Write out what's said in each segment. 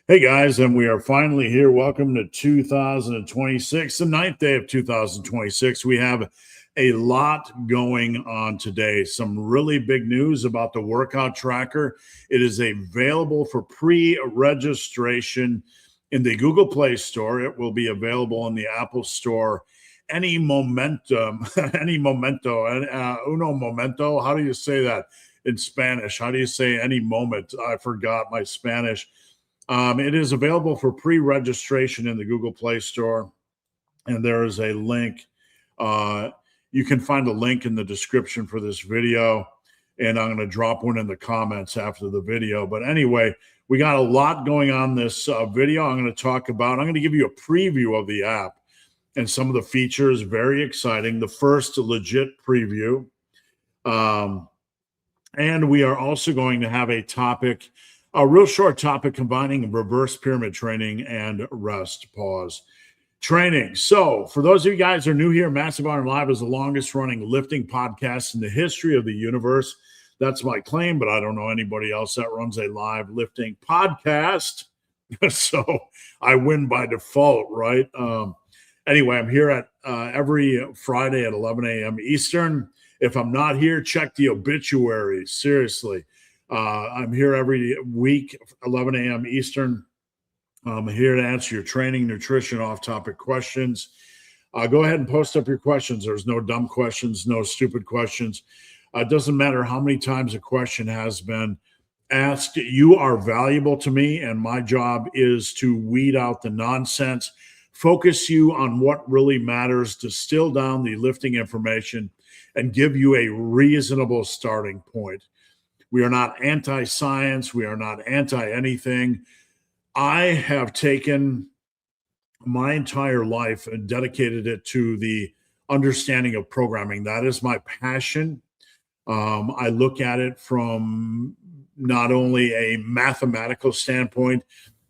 Hey guys, and we are finally here. Welcome to 2026, the ninth day of 2026. We have a lot going on today. Some really big news about the workout tracker. It is available for pre-registration in the Google Play Store. It will be available in the Apple Store. Any momentum, any momento, uno momento. How do you say that in Spanish? How do you say any moment? I forgot my Spanish. It is available for pre-registration in the Google Play Store, and there is a link. You can find a link in the description for this video, and I'm going to drop one in the comments after the video. But anyway, we got a lot going on this video. I'm going to give you a preview of the app and some of the features. Very exciting. The first legit preview. And we are also going to have a real short topic combining reverse pyramid training and rest pause training. So for those of you guys who are new here, Massive Iron Live is the longest running lifting podcast in the history of the universe. That's my claim, but I don't know anybody else that runs a live lifting podcast. So I win by default, right? Anyway, I'm here at every Friday at 11 a.m. Eastern. If I'm not here, check the obituaries. Seriously. I'm here every week, 11 a.m. Eastern. I'm here to answer your training, nutrition, off-topic questions. Go ahead and post up your questions. There's no dumb questions, no stupid questions. It doesn't matter how many times a question has been asked. You are valuable to me, and my job is to weed out the nonsense, focus you on what really matters, distill down the lifting information, and give you a reasonable starting point. We are not anti-science. We are not anti-anything. I have taken my entire life and dedicated it to the understanding of programming. That is my passion. I look at it from not only a mathematical standpoint,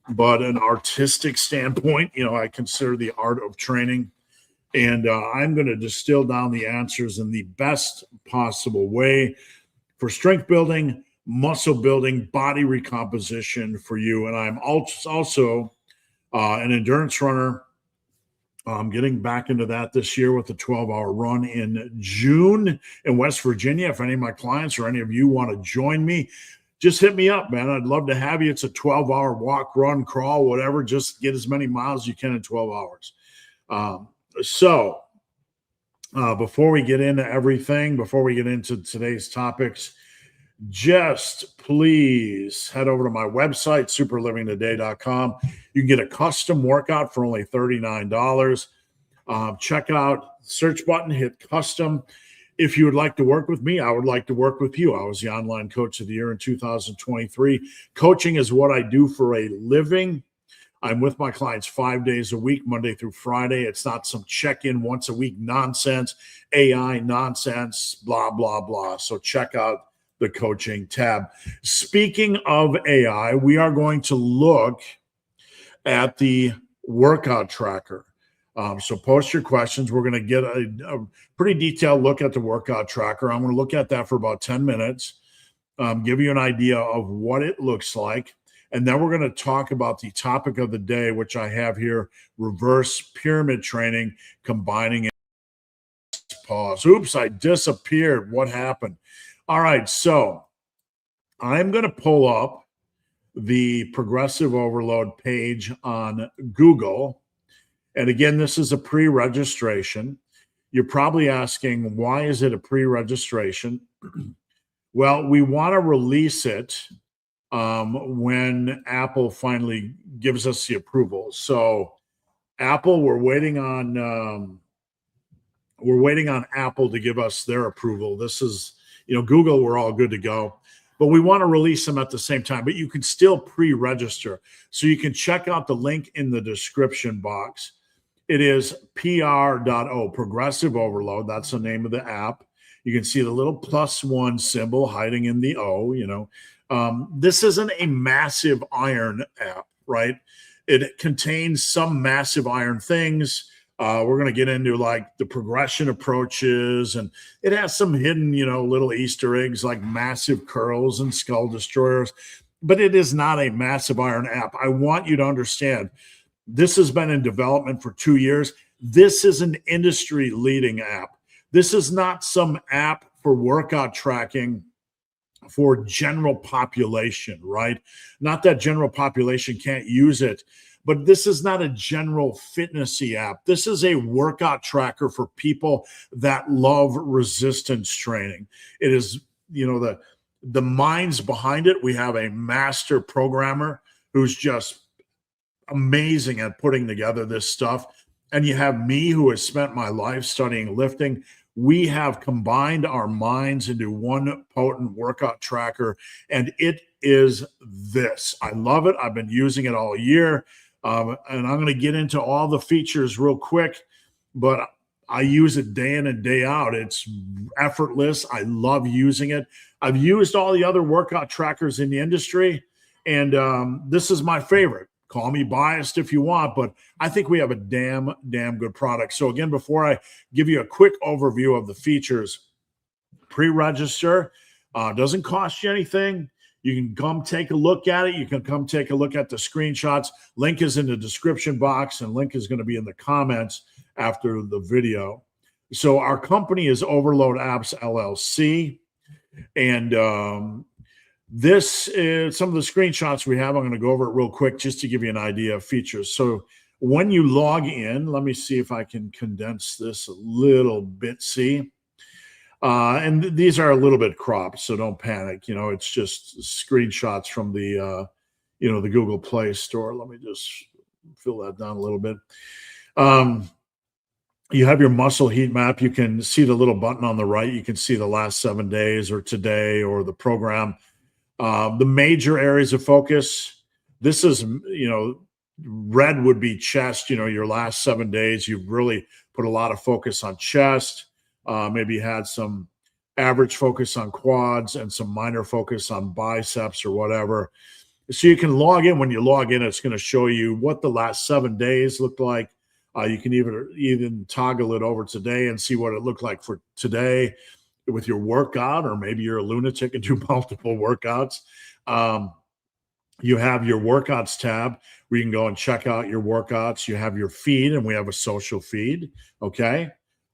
but an artistic standpoint. I consider the art of training. And I'm going to distill down the answers in the best possible way for strength building, muscle building, body recomposition for you. And I'm also an endurance runner. I'm getting back into that this year with a 12-hour run in June in West Virginia. If any of my clients or any of you want to join me, just hit me up, man. I'd love to have you. It's a 12-hour walk, run, crawl, whatever. Just get as many miles as you can in 12 hours. Before we get into everything, before we get into today's topics, just please head over to my website, superlivingtoday.com. You can get a custom workout for only $39. Check out search button, hit custom. If you would like to work with me, I would like to work with you. I was the online coach of the year in 2023. Coaching is what I do for a living. I'm with my clients 5 days a week, Monday through Friday. It's not some check-in once a week nonsense, AI nonsense, blah, blah, blah. So check out the coaching tab. Speaking of AI, we are going to look at the workout tracker. So post your questions. We're going to get a pretty detailed look at the workout tracker. I'm going to look at that for about 10 minutes, give you an idea of what it looks like. And then we're going to talk about the topic of the day, which I have here, reverse pyramid training, combining it. Pause. Oops, I disappeared. What happened? All right, so I'm going to pull up the Progressive Overload page on Google. And again, this is a pre-registration. You're probably asking, why is it a pre-registration? Well, we want to release it when Apple finally gives us the approval. So Apple, we're waiting on Apple to give us their approval. This is, Google, we're all good to go, but we want to release them at the same time, but you can still pre-register. So you can check out the link in the description box. It is PR.O, Progressive Overload. That's the name of the app. You can see the little +1 symbol hiding in the O, This isn't a massive iron app, right? It contains some massive iron things. We're going to get into like the progression approaches, and it has some hidden, little Easter eggs like massive curls and skull destroyers. but it is not a Massive Iron app. I want you to understand this has been in development for 2 years. This is an industry leading app. This is not some app for workout tracking for general population, right? Not that general population can't use it, but this is not a general fitnessy app. This is a workout tracker for people that love resistance training. It is, the minds behind it. We have a master programmer who's just amazing at putting together this stuff. And you have me, who has spent my life studying lifting. We have combined our minds into one potent workout tracker, and it is this. I love it. I've been using it all year, and I'm going to get into all the features real quick, but I use it day in and day out. It's effortless. I love using it. I've used all the other workout trackers in the industry, and this is my favorite. Call me biased if you want, but I think we have a damn good product. So again, before I give you a quick overview of the features, pre-register, doesn't cost you anything. You can come take a look at it. You can come take a look at the screenshots. Link is in the description box, and link is going to be in the comments after the video. So our company is Overload Apps LLC, and this is some of the screenshots we have. I'm going to go over it real quick just to give you an idea of features. So when you log in, let me see if I can condense this a little bit. See, and these are a little bit cropped, so don't panic. It's just screenshots from the, the Google Play Store. Let me just fill that down a little bit. You have your muscle heat map. You can see the little button on the right. You can see the last 7 days or today or the program. The major areas of focus, this is, red would be chest, your last 7 days. You've really put a lot of focus on chest. Maybe you had some average focus on quads and some minor focus on biceps or whatever. So you can log in. When you log in, it's going to show you what the last 7 days looked like. You can even toggle it over today and see what it looked like for today with your workout, or maybe you're a lunatic and do multiple workouts. You have your workouts tab where you can go and check out your workouts. You have your feed, and we have a social feed. Okay.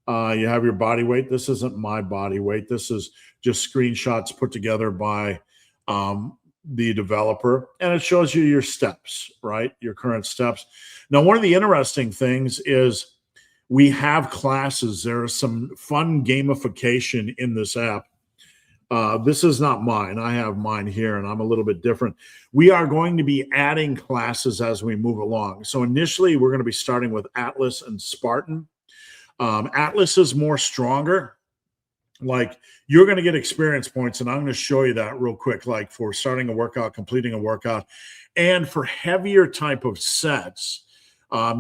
You have your body weight. This isn't my body weight. This is just screenshots put together by the developer, and it shows you your steps, right? Your current steps. Now, one of the interesting things is we have classes. There is some fun gamification in this app. This is not mine. I have mine here, and I'm a little bit different. We are going to be adding classes as we move along. So initially, we're going to be starting with Atlas and Spartan. Atlas is more stronger. Like, you're going to get experience points, and I'm going to show you that real quick, like for starting a workout, completing a workout, and for heavier type of sets.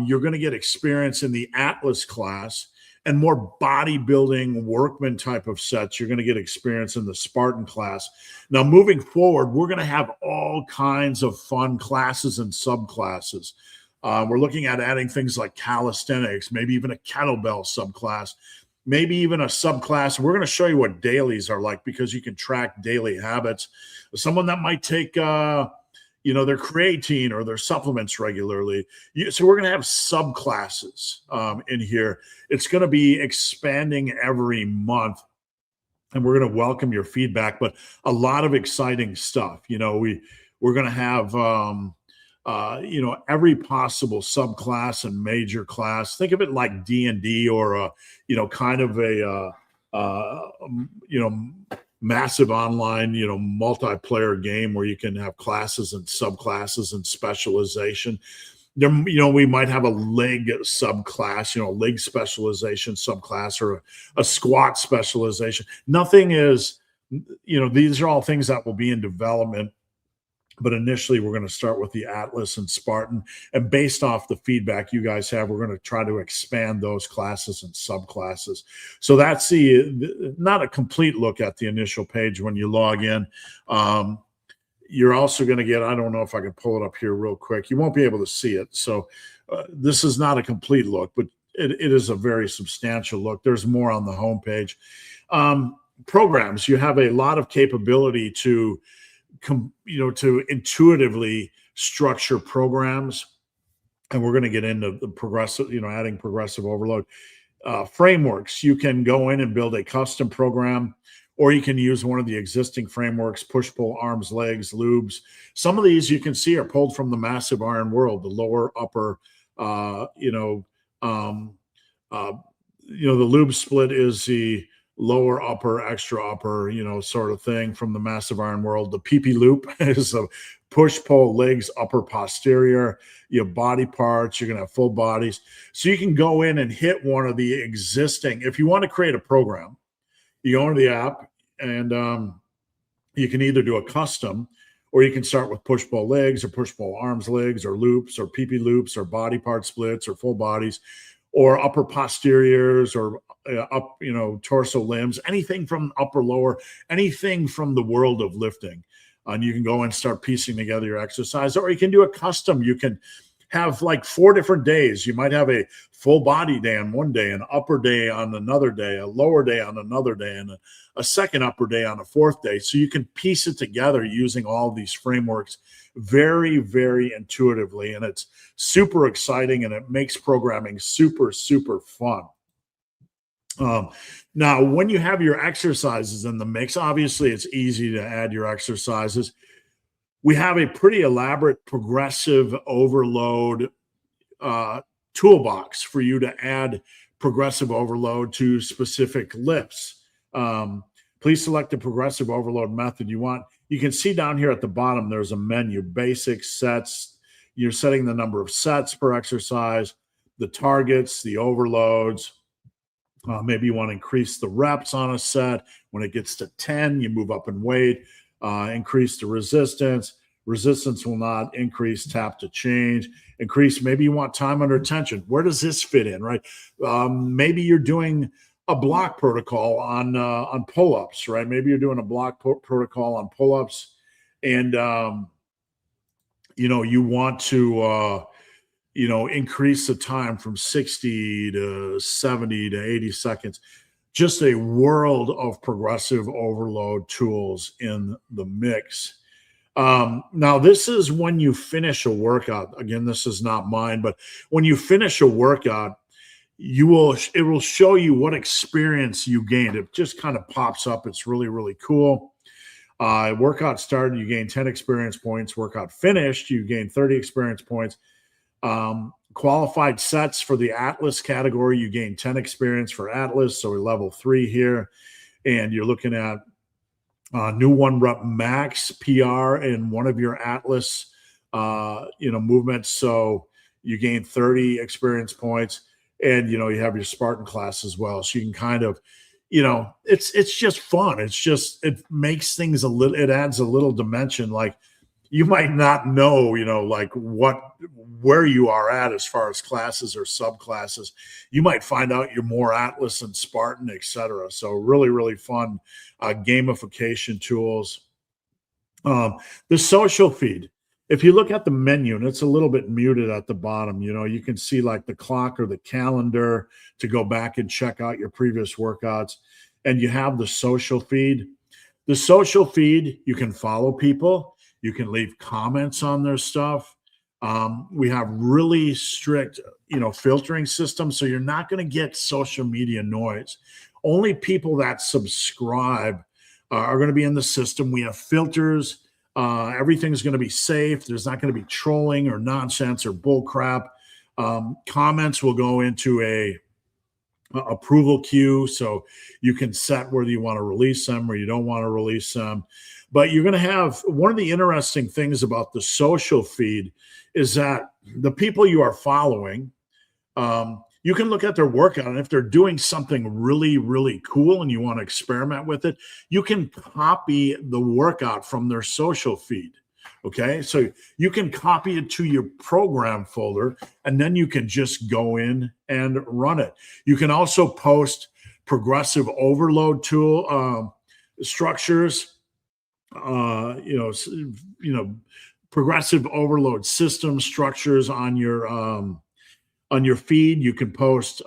You're going to get experience in the Atlas class, and more bodybuilding workman type of sets. You're going to get experience in the Spartan class. Now, moving forward, we're going to have all kinds of fun classes and subclasses. We're looking at adding things like calisthenics, maybe even a kettlebell subclass, maybe even a subclass. We're going to show you what dailies are like, because you can track daily habits. Someone that might take their creatine or their supplements regularly. So we're going to have subclasses in here. It's going to be expanding every month, and we're going to welcome your feedback, but a lot of exciting stuff. We're going to have, every possible subclass and major class. Think of it like D&D, or kind of a, massive online, multiplayer game where you can have classes and subclasses and specialization. We might have a leg subclass, leg specialization subclass, or a squat specialization. Nothing is, these are all things that will be in development. But initially, we're going to start with the Atlas and Spartan. And based off the feedback you guys have, we're going to try to expand those classes and subclasses. So that's not a complete look at the initial page when you log in. You're also going to get, I don't know if I can pull it up here real quick. You won't be able to see it. So this is not a complete look, but it is a very substantial look. There's more on the homepage. Programs, you have a lot of capability to to intuitively structure programs. And we're going to get into the progressive, adding progressive overload frameworks. You can go in and build a custom program, or you can use one of the existing frameworks: push, pull, arms, legs, lubes. Some of these you can see are pulled from the Massive Iron World, the lower, upper, the lube split is the lower, upper, extra upper, sort of thing from the Massive Iron World. The PP loop is a push, pull, legs, upper, posterior. Your body parts, you're going to have full bodies. So you can go in and hit one of the existing. If you want to create a program, you go into the app and you can either do a custom, or you can start with push, pull, legs, or push, pull, arms, legs, or loops, or PP loops, or body part splits, or full bodies, or upper posteriors, or up, torso limbs, anything from upper, lower, anything from the world of lifting. And you can go and start piecing together your exercise, or you can do a custom. You can have like 4 different days. You might have a full body day on one day, an upper day on another day, a lower day on another day, and a second upper day on a fourth day. So you can piece it together using all of these frameworks very, very intuitively. And it's super exciting, and it makes programming super, super fun. Now, when you have your exercises in the mix, obviously it's easy to add your exercises. We have a pretty elaborate progressive overload toolbox for you to add progressive overload to specific lifts. Please select the progressive overload method you want. You can see down here at the bottom, there's a menu: basics, sets. You're setting the number of sets per exercise, the targets, the overloads. Maybe you want to increase the reps on a set. When it gets to 10, you move up in weight. Increase the resistance. Resistance will not increase. Tap to change. Increase. Maybe you want time under tension. Where does this fit in, right? Maybe you're doing a block protocol on pull-ups, right? Maybe you're doing a block protocol on pull-ups, and you want to increase the time from 60 to 70 to 80 seconds. Just a world of progressive overload tools in the mix. Now, this is when you finish a workout. Again, this is not mine, but when you finish a workout, it will show you what experience you gained. It just kind of pops up. It's really, really cool. Workout started, you gain 10 experience points. Workout finished, you gain 30 experience points. Qualified sets for the Atlas category, you gain 10 experience for Atlas. So we're level 3 here. And you're looking at new 1 rep max PR in one of your Atlas, movements. So you gain 30 experience points, and, you have your Spartan class as well. So you can kind of, it's just fun. It makes things it adds a little dimension. Like, you might not know, where you are at as far as classes or subclasses. You might find out you're more Atlas and Spartan, etc. So really, really fun gamification tools. The social feed. If you look at the menu, and it's a little bit muted at the bottom, you can see like the clock or the calendar to go back and check out your previous workouts. And you have the social feed. The social feed, you can follow people. You can leave comments on their stuff. We have really strict, filtering systems. So you're not going to get social media noise. Only people that subscribe are going to be in the system. We have filters. Everything's going to be safe. There's not going to be trolling or nonsense or bull crap. Comments will go into a approval queue, so you can set whether you want to release them or you don't want to release them. But you're going to have one of the interesting things about the social feed is that the people you are following, you can look at their workout, and if they're doing something really, really cool and you want to experiment with it, you can copy the workout from their social feed. Okay, so you can copy it to your program folder, and then you can just go in and run it. You can also post progressive overload tool structures, progressive overload system structures on your feed. You can post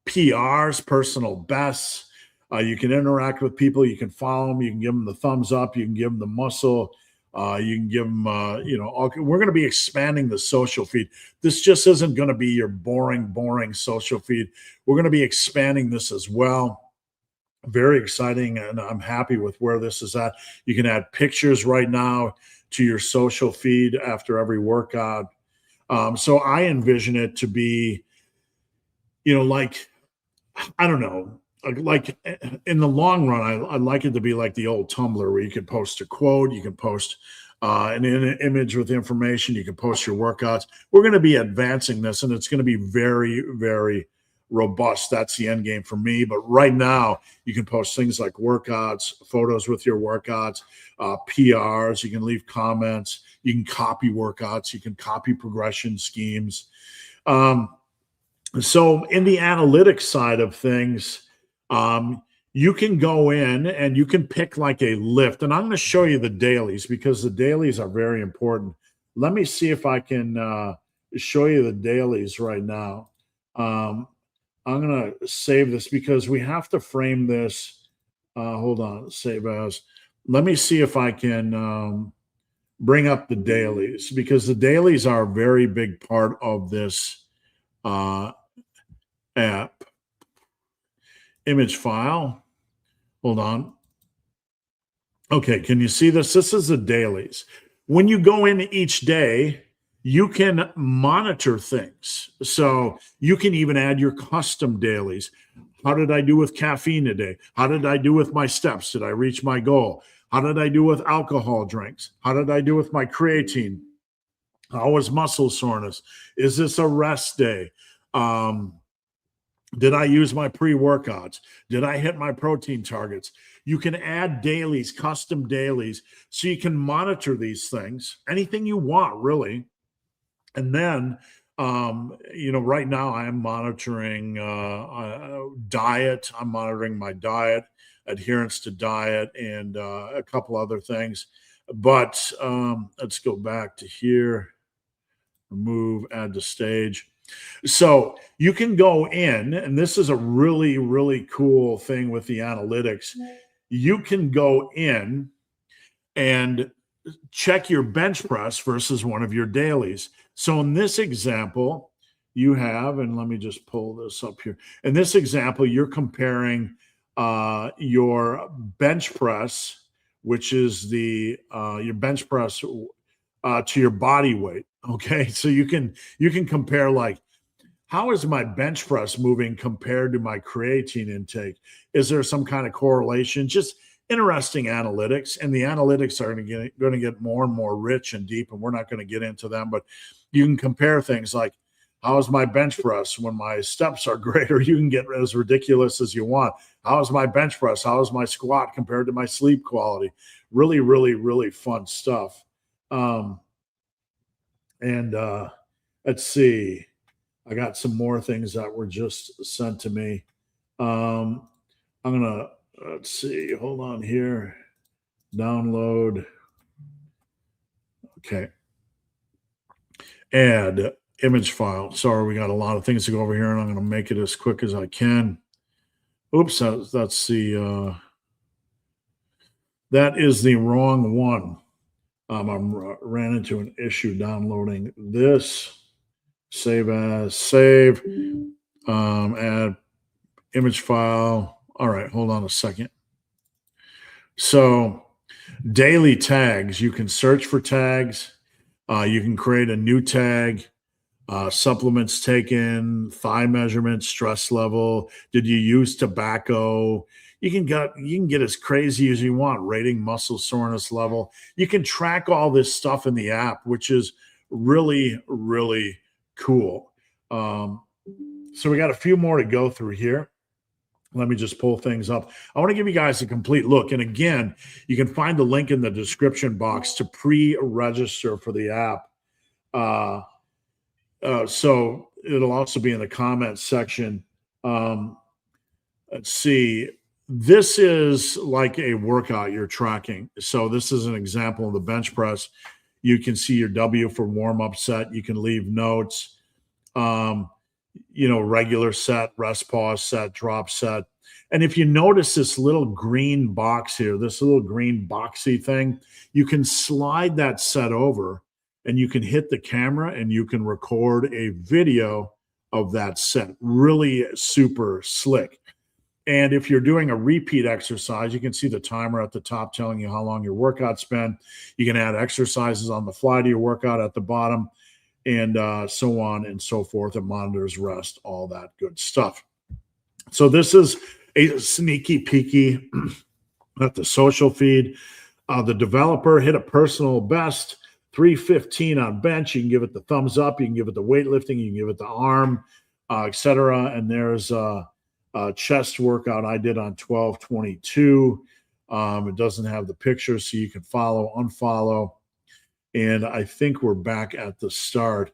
PRs, personal bests. You can interact with people. You can follow them. You can give them the thumbs up. You can give them the muscle You can give them, we're going to be expanding the social feed. This just isn't going to be your boring social feed. We're going to be expanding this as well. Very exciting, and I'm happy with where this is at. You can add pictures right now to your social feed after every workout. So I envision it to be, like, I don't know, like in the long run, I'd like it to be like the old Tumblr where you can post a quote, you can post an image with information, you can post your workouts. We're going to be advancing this, and it's going to be very, very robust. That's the end game for me. But right now, you can post things like workouts, photos with your workouts, PRs. You can leave comments. You can copy workouts. You can copy progression schemes. So in the analytics side of things, you can go in and you can pick like a lift. And I'm going to show you the dailies because the dailies are very important. Let me see if I can show you the dailies right now. I'm going to save this because we have to frame this. Hold on, save as. Let me see if I can bring up the dailies because the dailies are a very big part of this app. Image file. Hold on. Okay, can you see this? This is the dailies. When you go in each day, you can monitor things. So you can even add your custom dailies. How did I do with caffeine today? How did I do with my steps? Did I reach my goal? How did I do with alcohol drinks? How did I do with my creatine? How was muscle soreness? Is this a rest day? Did I use my pre-workouts? Did I hit my protein targets? You can add dailies, custom dailies, so you can monitor these things, anything you want, really. And then, right now I'm monitoring diet. I'm monitoring my diet, adherence to diet, and a couple other things. But let's go back to here. Remove, add to stage. So you can go in, and this is a really, really cool thing with the analytics. You can go in and check your bench press versus one of your dailies. So in this example, you have, and let me just pull this up here. In this example, you're comparing your bench press, which is your bench press to your body weight. Okay, so you can compare, like, how is my bench press moving compared to my creatine intake? Is there some kind of correlation? Just interesting analytics, and the analytics are going to get more and more rich and deep, and we're not going to get into them, but you can compare things like, how is my bench press when my steps are greater? You can get as ridiculous as you want. How is my bench press? How is my squat compared to my sleep quality? Really, really, really fun stuff. Let's see. I got some more things that were just sent to me. I'm going to, let's see, hold on here. Download. Okay. Add image file. Sorry, we got a lot of things to go over here, and I'm going to make it as quick as I can. Oops, that's the, that is the wrong one. I ran into an issue downloading this. Save as, save, add image file. All right, hold on a second. So daily tags, you can search for tags. You can create a new tag, supplements taken, thigh measurement, stress level. Did you use tobacco? You can get as crazy as you want, rating muscle soreness level. You can track all this stuff in the app, which is really, really cool. So we got a few more to go through here. Let me just pull things up. I want to give you guys a complete look. And again, you can find the link in the description box to pre-register for the app. So it'll also be in the comments section. Let's see. This is like a workout you're tracking. So this is an example of the bench press. You can see your W for warm-up set. You can leave notes. Regular set, rest, pause set, drop set. And if you notice this little green box here, this little green boxy thing, you can slide that set over and you can hit the camera and you can record a video of that set. Really super slick. And if you're doing a repeat exercise, you can see the timer at the top telling you how long your workout's been. You can add exercises on the fly to your workout at the bottom, and so on and so forth. It monitors rest, all that good stuff. So this is a sneaky peeky at the social feed. The developer hit a personal best, 315 on bench. You can give it the thumbs up. You can give it the weightlifting. You can give it the arm, etc. And there's a chest workout I did on 12/22. It doesn't have the picture, so you can follow, unfollow. And I think we're back at the start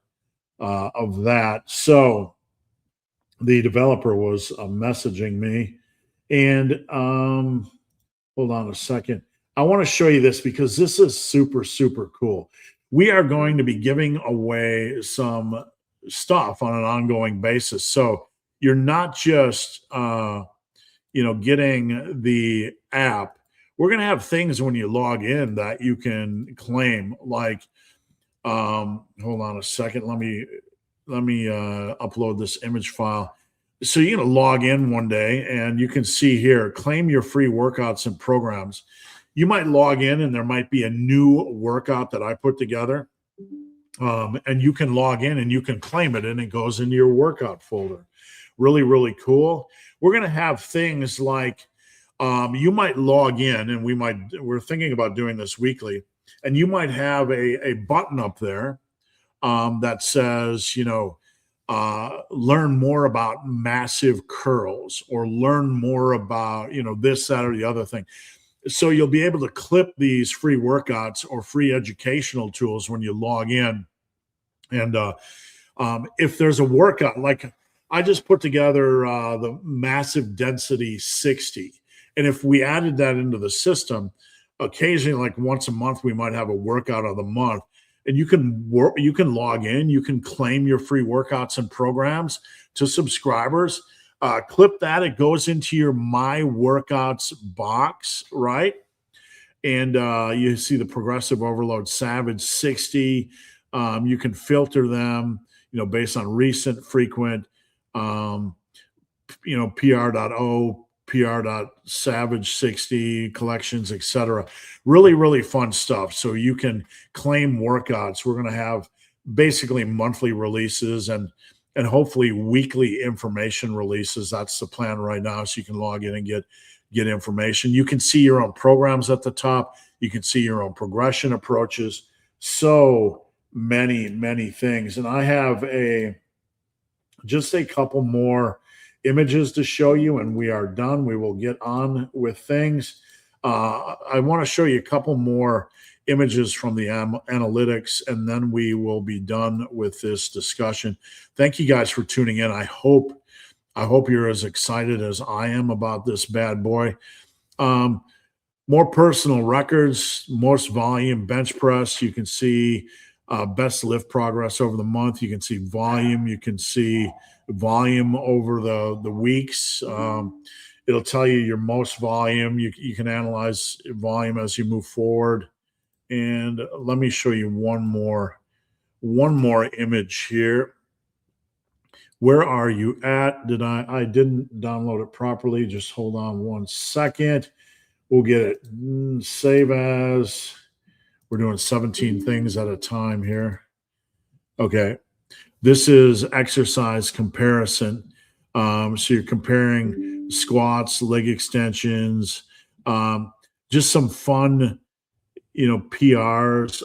of that. So the developer was messaging me. And hold on a second. I want to show you this because this is super, super cool. We are going to be giving away some stuff on an ongoing basis. So you're not just, getting the app. We're going to have things when you log in that you can claim, like, hold on a second. Let me upload this image file. So you're going to log in one day and you can see here, claim your free workouts and programs. You might log in and there might be a new workout that I put together. And you can log in and you can claim it and it goes into your workout folder. Really, really cool. We're going to have things like you might log in and we're thinking about doing this weekly, and you might have a button up there that says, learn more about massive curls, or learn more about, this, that, or the other thing. So you'll be able to clip these free workouts or free educational tools when you log in. And if there's a workout, like I just put together the Massive Density 60. And if we added that into the system, occasionally, like once a month, we might have a workout of the month. And you can log in, you can claim your free workouts and programs to subscribers. Clip that, it goes into your My Workouts box, right? And you see the Progressive Overload Savage 60. You can filter them, based on recent, frequent, PR.O, PR.Savage 60 collections, etc. Really, really fun stuff. So you can claim workouts. We're going to have basically monthly releases and hopefully weekly information releases. That's the plan right now. So you can log in and get information. You can see your own programs at the top. You can see your own progression approaches. So many, many things. And I have just a couple more images to show you, and we are done. We will get on with things. I want to show you a couple more images from the analytics, and then we will be done with this discussion. Thank you guys for tuning in. I hope you're as excited as I am about this bad boy. More personal records, most volume bench press. You can see best lift progress over the month. You can see volume. You can see volume over the weeks. It'll tell you your most volume. You can analyze volume as you move forward. And let me show you one more image here. Where are you at? I didn't download it properly. Just hold on one second. We'll get it. Save as. We're doing 17 things at a time here. Okay. This is exercise comparison. So you're comparing squats, leg extensions, just some fun, PRs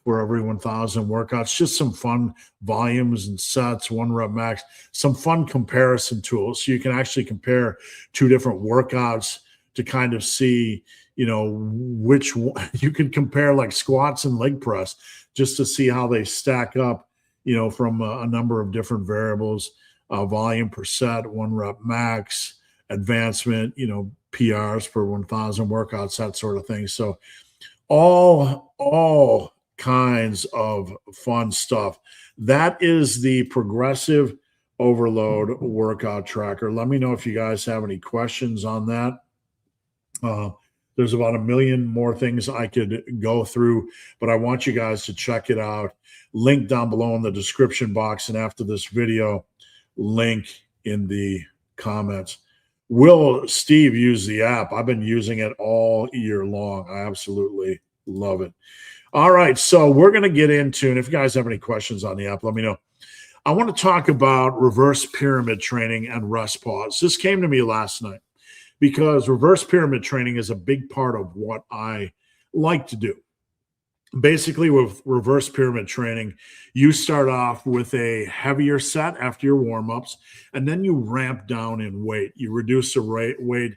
for every 1,000 workouts, just some fun volumes and sets, 1 rep max, some fun comparison tools. So you can actually compare 2 different workouts to kind of see, which one. You can compare like squats and leg press just to see how they stack up, from a number of different variables, volume per set, 1 rep max, advancement, PRs per 1,000 workouts, that sort of thing. So all kinds of fun stuff. That is the Progressive overload workout tracker. Let me know if you guys have any questions on that. There's about a million more things I could go through, but I want you guys to check it out. Link down below in the description box, and after this video, link in the comments. Will Steve use the app? I've been using it all year long. I absolutely love it. All right, so we're going to get into, and if you guys have any questions on the app, let me know. I want to talk about reverse pyramid training and rest pause. This came to me last night because reverse pyramid training is a big part of what I like to do. Basically, with reverse pyramid training, you start off with a heavier set after your warm-ups, and then you ramp down in weight. You reduce the weight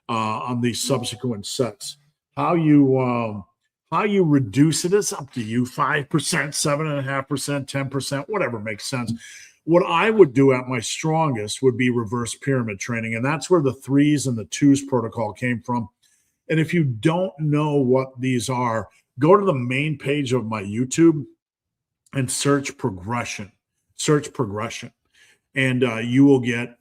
on the subsequent sets. How you reduce it is up to you. 5%, 7.5%, 10%, whatever makes sense. What I would do at my strongest would be reverse pyramid training, and that's where the 3s and the 2s protocol came from. And if you don't know what these are, go to the main page of my YouTube and search progression. Search progression, and you will get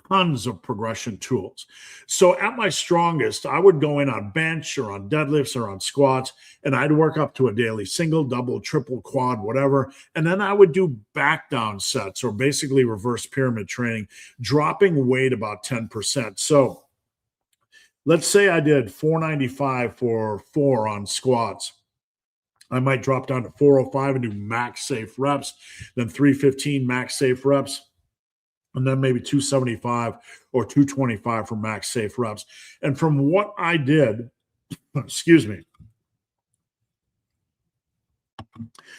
tons of progression tools. So at my strongest, I would go in on bench or on deadlifts or on squats, and I'd work up to a daily single, double, triple, quad, whatever. And then I would do back down sets, or basically reverse pyramid training, dropping weight about 10%. So let's say I did 495 for 4 on squats. I might drop down to 405 and do max safe reps, then 315 max safe reps, and then maybe 275 or 225 for max safe reps. And from what I did, excuse me,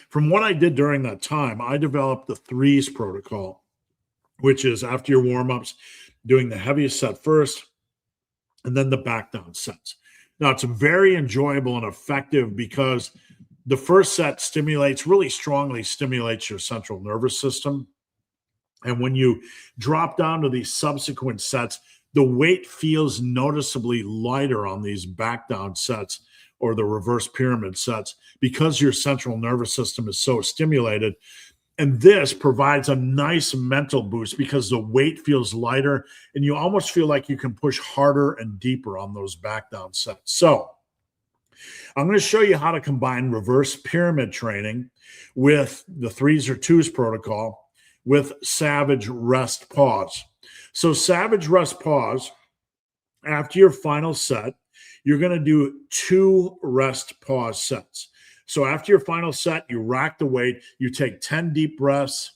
from what I did during that time, I developed the 3s protocol, which is after your warm-ups, doing the heaviest set first, and then the back down sets. Now, it's very enjoyable and effective because the first set really strongly stimulates your central nervous system. And when you drop down to these subsequent sets, the weight feels noticeably lighter on these back down sets or the reverse pyramid sets because your central nervous system is so stimulated. And this provides a nice mental boost because the weight feels lighter and you almost feel like you can push harder and deeper on those back down sets. So I'm going to show you how to combine reverse pyramid training with the 3s or 2s protocol with Savage Rest Pause. So Savage Rest Pause, after your final set, you're going to do 2 rest pause sets. So after your final set, you rack the weight, you take 10 deep breaths,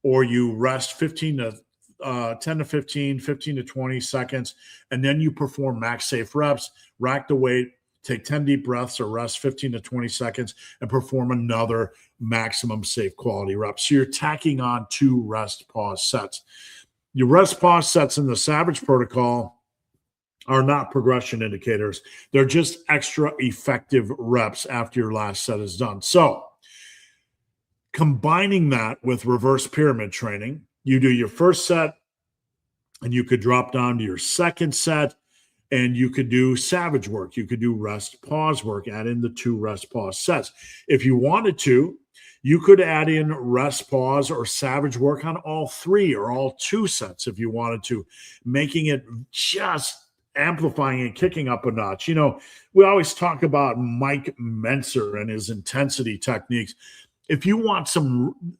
or you rest 10 to 15, 15 to 20 seconds, and then you perform max safe reps, rack the weight, take 10 deep breaths or rest 15 to 20 seconds and perform another maximum safe quality rep. So you're tacking on 2 rest pause sets. Your rest pause sets in the Savage protocol are not progression indicators. They're just extra effective reps after your last set is done. So combining that with reverse pyramid training, you do your first set and you could drop down to your second set. And you could do Savage work. You could do rest pause work, add in the 2 rest pause sets. If you wanted to, you could add in rest pause or Savage work on all 3 or all 2 sets if you wanted to, making it just amplifying and kicking up a notch. You know, we always talk about Mike Mentzer and his intensity techniques. If you want some,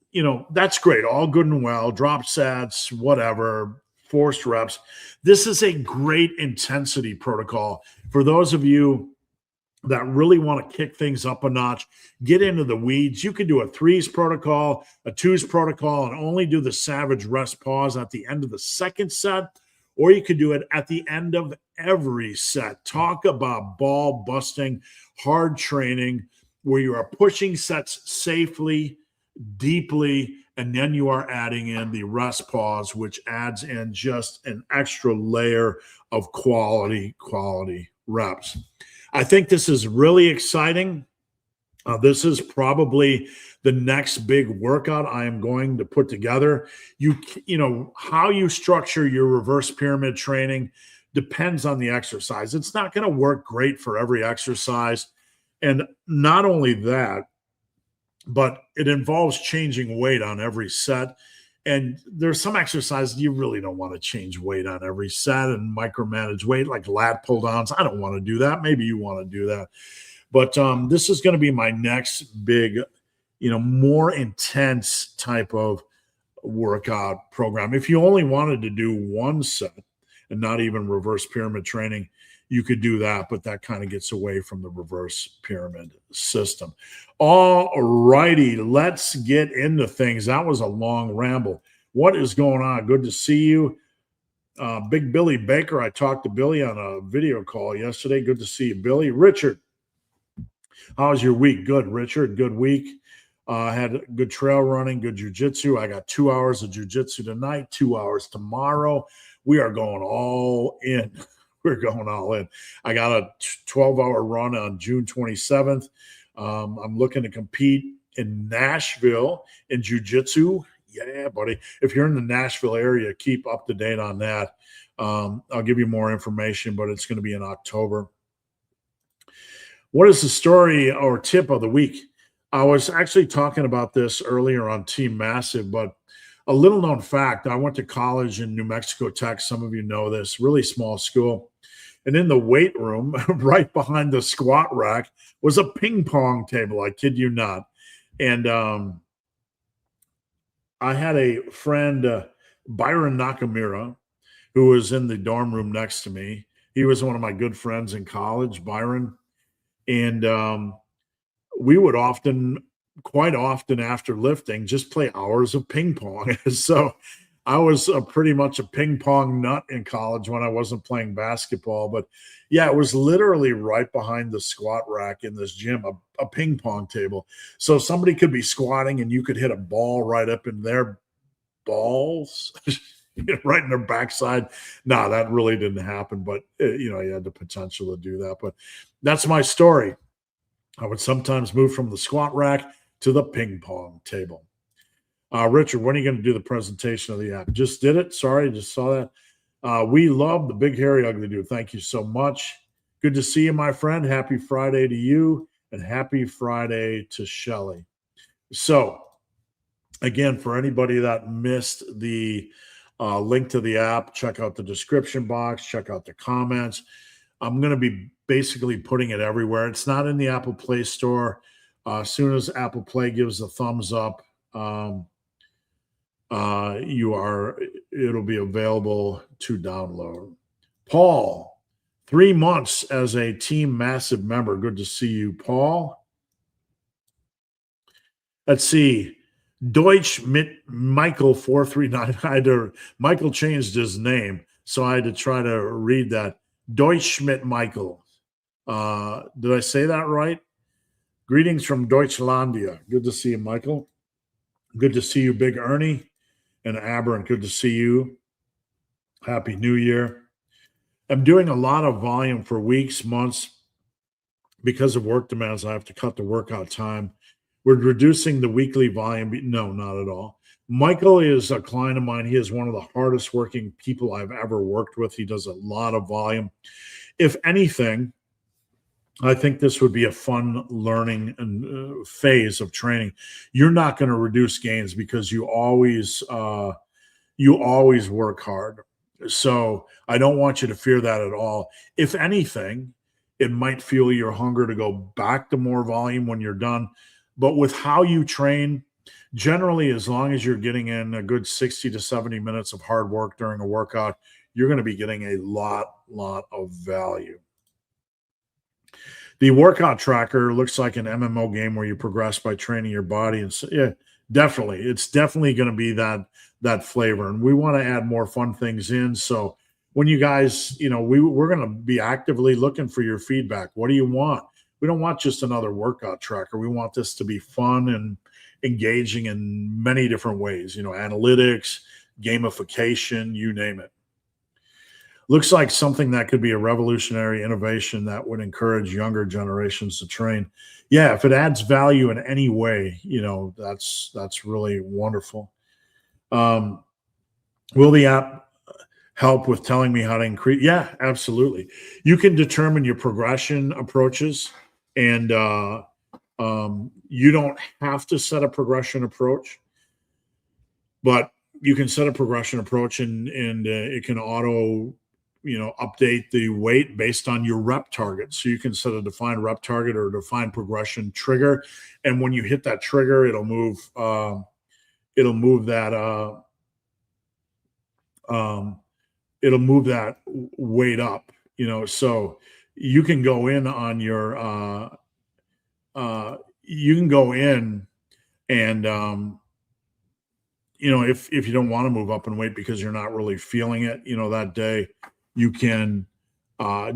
that's great, all good and well, drop sets, whatever, forced reps. This is a great intensity protocol for those of you that really want to kick things up a notch, get into the weeds. You can do a 3s protocol, a 2s protocol, and only do the Savage Rest Pause at the end of the second set, or you could do it at the end of every set. Talk about ball busting, hard training, where you are pushing sets safely, deeply, and then you are adding in the rest pause, which adds in just an extra layer of quality reps. I think this is really exciting. This is probably the next big workout I am going to put together. You know, how you structure your reverse pyramid training depends on the exercise. It's not going to work great for every exercise. And not only that, but it involves changing weight on every set. And there's some exercises you really don't want to change weight on every set and micromanage weight, like lat pull downs. I don't want to do that. Maybe you want to do that. But this is going to be my next big, more intense type of workout program. If you only wanted to do one set and not even reverse pyramid training, you could do that, but that kind of gets away from the reverse pyramid system. All righty, let's get into things. That was a long ramble. What is going on? Good to see you. Big Billy Baker. I talked to Billy on a video call yesterday. Good to see you, Billy. Richard, how was your week? Good, Richard. Good week. Had good trail running, good jiu-jitsu. I got 2 hours of jiu-jitsu tonight, 2 hours tomorrow. We are going all in. We're going all in. I got a 12-hour run on June 27th. I'm looking to compete in Nashville in jiu-jitsu. Yeah, buddy. If you're in the Nashville area, keep up to date on that. I'll give you more information, but it's going to be in October. What is the story or tip of the week? I was actually talking about this earlier on Team Massive, but a little known fact, I went to college in New Mexico Tech. Some of you know this, really small school. And in the weight room, right behind the squat rack, was a ping pong table. I kid you not. And I had a friend, Byron Nakamura, who was in the dorm room next to me. He was one of my good friends in college, Byron. And we would quite often after lifting, just play hours of ping pong. So I was pretty much a ping pong nut in college when I wasn't playing basketball. But yeah, it was literally right behind the squat rack in this gym, a ping pong table. So somebody could be squatting and you could hit a ball right up in their balls, right in their backside. No, that really didn't happen. But, you had the potential to do that. But that's my story. I would sometimes move from the squat rack to the ping pong table. Richard, when are you going to do the presentation of the app? Just did it. Sorry, just saw that. We love the Big Hairy Ugly Dude. Thank you so much. Good to see you, my friend. Happy Friday to you, and happy Friday to Shelly. So, again, for anybody that missed the link to the app, check out the description box, check out the comments. I'm going to be basically putting it everywhere. It's not in the Apple Play Store. As soon as Apple Play gives a thumbs up, it'll be available to download. Paul, 3 months as a Team Massive member. Good to see you, Paul. Let's see. Deutsch Michael 439. Michael changed his name, so I had to try to read that. Deutschmidt Michael. Did I say that right? Greetings from Deutschlandia. Good to see you, Michael. Good to see you, Big Ernie and Aberrant. Good to see you. Happy New Year. I'm doing a lot of volume for weeks, months. Because of work demands, I have to cut the workout time. We're reducing the weekly volume. No, not at all. Michael is a client of mine. He is one of the hardest working people I've ever worked with. He does a lot of volume. If anything, I think this would be a fun learning and phase of training. You're not going to reduce gains because you always work hard. So I don't want you to fear that at all. If anything, it might fuel your hunger to go back to more volume when you're done. But with how you train, generally, as long as you're getting in a good 60 to 70 minutes of hard work during a workout, you're going to be getting a lot of value. The workout tracker looks like an MMO game where you progress by training your body. And so, yeah, definitely. It's definitely going to be that flavor. And we want to add more fun things in. So when you guys, we're going to be actively looking for your feedback. What do you want? We don't want just another workout tracker. We want this to be fun and engaging in many different ways, analytics, gamification, you name it. Looks like something that could be a revolutionary innovation that would encourage younger generations to train. Yeah, if it adds value in any way, that's really wonderful. Will the app help with telling me how to increase? Yeah, absolutely. You can determine your progression approaches, and you don't have to set a progression approach, but you can set a progression approach, and it can auto, update the weight based on your rep target. So you can set a defined rep target or a defined progression trigger, and when you hit that trigger, it'll move that it'll move that weight up. So you can go in on your you can go in and if you don't want to move up in weight because you're not really feeling it, that day, you can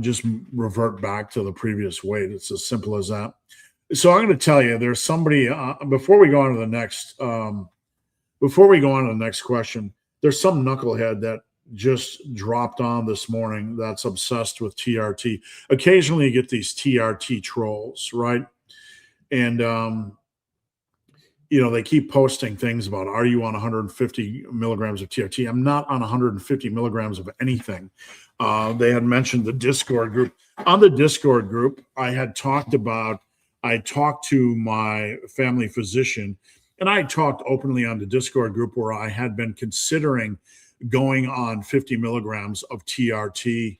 just revert back to the previous weight. It's as simple as that. So I'm going to tell you, there's somebody before we go on to the next question. There's some knucklehead that just dropped on this morning that's obsessed with TRT. Occasionally, you get these TRT trolls, right? And they keep posting things about, are you on 150 milligrams of TRT? I'm not on 150 milligrams of anything. They had mentioned the Discord group. On the Discord group, I talked to my family physician, and I talked openly on the Discord group where I had been considering going on 50 milligrams of TRT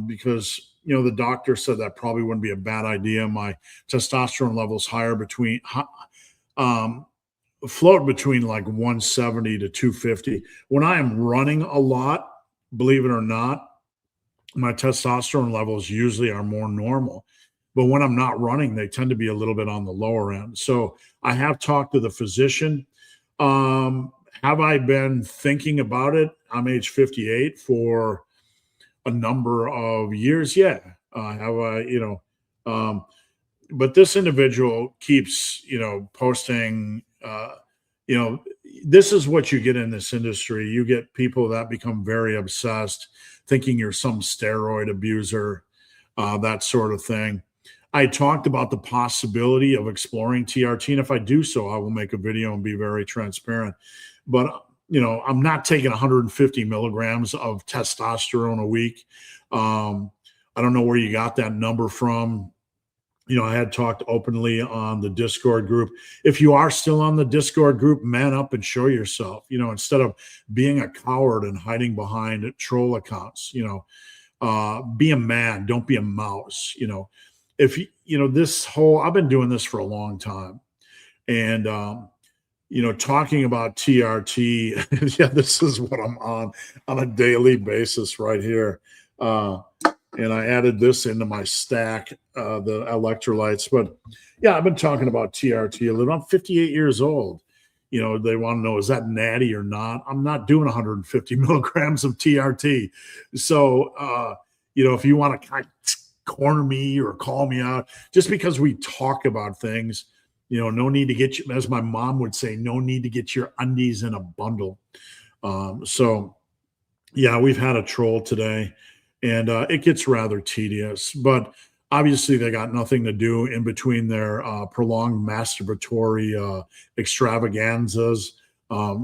because, the doctor said that probably wouldn't be a bad idea. My testosterone levels float between like 170 to 250. When I am running a lot, believe it or not, my testosterone levels usually are more normal. But when I'm not running, they tend to be a little bit on the lower end. So I have talked to the physician. Have I been thinking about it? I'm age 58 for a number of years. Yeah. But this individual keeps, posting, this is what you get in this industry. You get people that become very obsessed, thinking you're some steroid abuser, that sort of thing. I talked about the possibility of exploring TRT, and if I do so, I will make a video and be very transparent. But, I'm not taking 150 milligrams of testosterone a week. I don't know where you got that number from. I had talked openly on the Discord group. If you are still on the Discord group, man up and show yourself, instead of being a coward and hiding behind troll accounts, be a man, don't be a mouse. I've been doing this for a long time, and, talking about TRT, yeah, this is what I'm on a daily basis right here. And I added this into my stack, the electrolytes. But yeah, I've been talking about TRT a little. I'm 58 years old. They want to know, is that natty or not? I'm not doing 150 milligrams of TRT. So, if you want to kind of corner me or call me out, just because we talk about things, no need to get you, as my mom would say, no need to get your undies in a bundle. So yeah, we've had a troll today. And it gets rather tedious, but obviously they got nothing to do in between their prolonged masturbatory extravaganzas.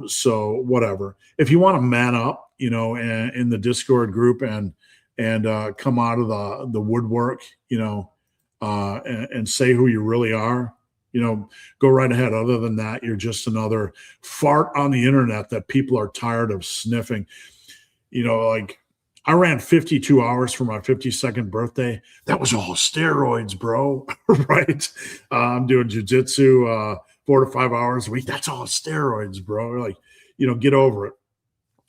So whatever. If you want to man up, in the Discord group and come out of the woodwork, and say who you really are, go right ahead. Other than that, you're just another fart on the internet that people are tired of sniffing. Like, I ran 52 hours for my 52nd birthday. That was all steroids, bro. Right? I'm doing jujitsu 4 to 5 hours a week. That's all steroids, bro. Like, get over it.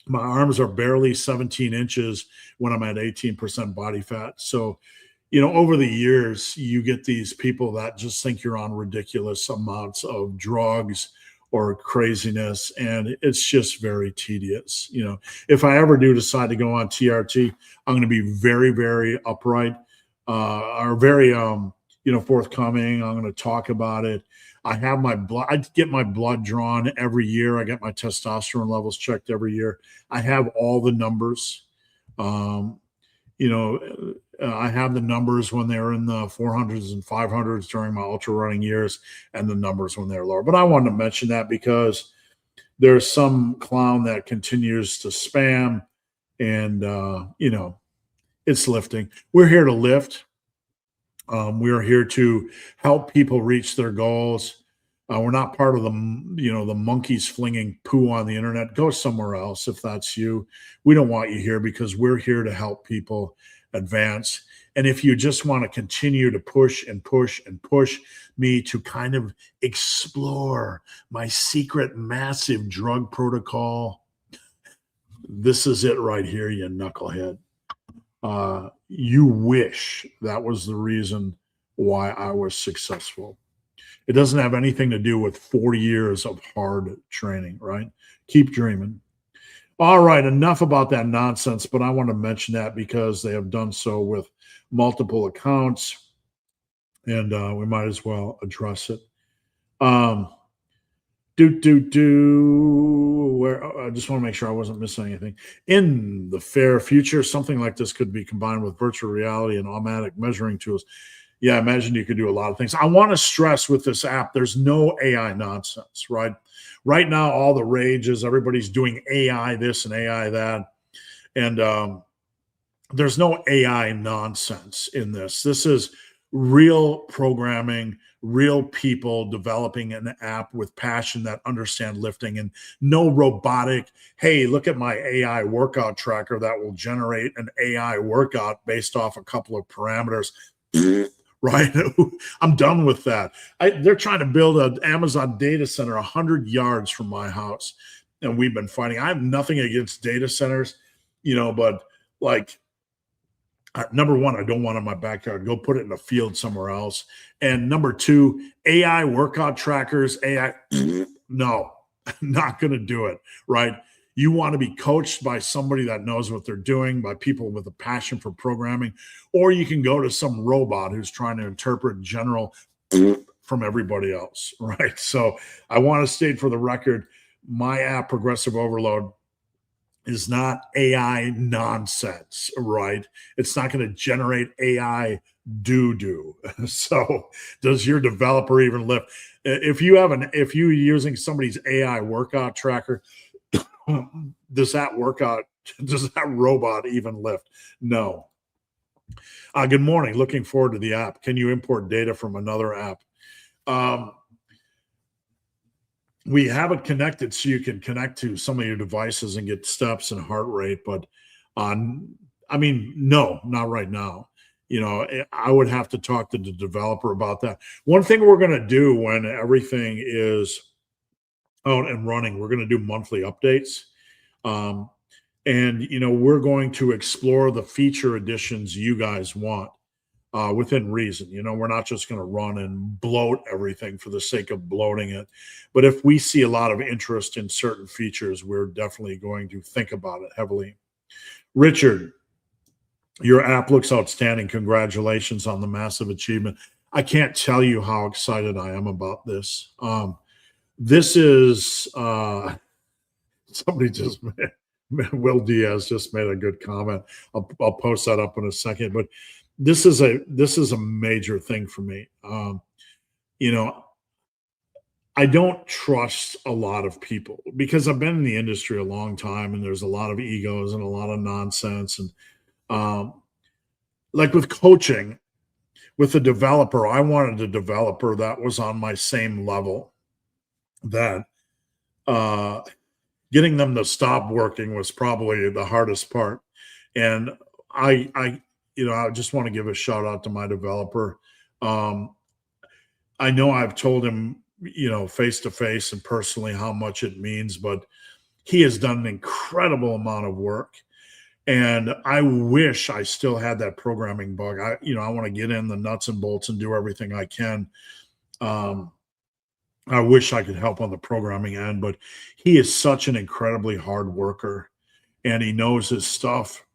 My arms are barely 17 inches when I'm at 18% body fat. So, over the years, you get these people that just think you're on ridiculous amounts of drugs or craziness, and it's just very tedious. If I ever do decide to go on TRT, I'm going to be very, very upright, or very, forthcoming. I'm going to talk about it. I have my blood. I get my blood drawn every year. I get my testosterone levels checked every year. I have all the numbers. I have the numbers when they're in the 400s and 500s during my ultra running years, and the numbers when they're lower. But I wanted to mention that because there's some clown that continues to spam, and it's lifting. We're here to lift. We're here to help people reach their goals. We're not part of the monkeys flinging poo on the internet. Go somewhere else if that's you. We don't want you here because we're here to help people advance. And if you just want to continue to push and push and push me to kind of explore my secret massive drug protocol, this is it right here, you knucklehead. You wish that was the reason why I was successful. It doesn't have anything to do with 40 years of hard training, right? Keep dreaming. All right, enough about that nonsense, but I want to mention that because they have done so with multiple accounts, and we might as well address it. Where I just want to make sure I wasn't missing anything. In the fair future, something like this could be combined with virtual reality and automatic measuring tools. Yeah, I imagine you could do a lot of things. I want to stress with this app, there's no AI nonsense, right? Right now, all the rage is everybody's doing AI this and AI that. And there's no AI nonsense in this. This is real programming, real people developing an app with passion that understand lifting, and no robotic, hey, look at my AI workout tracker that will generate an AI workout based off a couple of parameters. Right? I'm done with that. They're trying to build an Amazon data center 100 yards from my house, and we've been fighting. I have nothing against data centers, but like, number one, I don't want it in my backyard. Go put it in a field somewhere else. And number two, AI workout trackers, AI, no, not going to do it, right? You want to be coached by somebody that knows what they're doing, by people with a passion for programming, or you can go to some robot who's trying to interpret general from everybody else, right? So I want to state for the record, my app, Progressive Overload, is not AI nonsense, right? It's not going to generate AI doo-doo. So does your developer even lift? If you're using somebody's AI workout tracker, does that robot even lift? No. Good morning. Looking forward to the app. Can you import data from another app? We have it connected so you can connect to some of your devices and get steps and heart rate, but no, not right now. I would have to talk to the developer about that. One thing we're going to do when everything is out and running, we're going to do monthly updates. And we're going to explore the feature additions you guys want within reason. We're not just going to run and bloat everything for the sake of bloating it. But if we see a lot of interest in certain features, we're definitely going to think about it heavily. Richard, your app looks outstanding. Congratulations on the massive achievement. I can't tell you how excited I am about this. This is somebody just Will Diaz just made a good comment. I'll post that up in a second, but this is a major thing for me. I don't trust a lot of people because I've been in the industry a long time, and there's a lot of egos and a lot of nonsense. And like with coaching, with the developer, I wanted a developer that was on my same level. That getting them to stop working was probably the hardest part. And I just want to give a shout out to my developer. I know I've told him, face to face and personally how much it means, but he has done an incredible amount of work. And I wish I still had that programming bug. I want to get in the nuts and bolts and do everything I can. I wish I could help on the programming end, but he is such an incredibly hard worker, and he knows his stuff.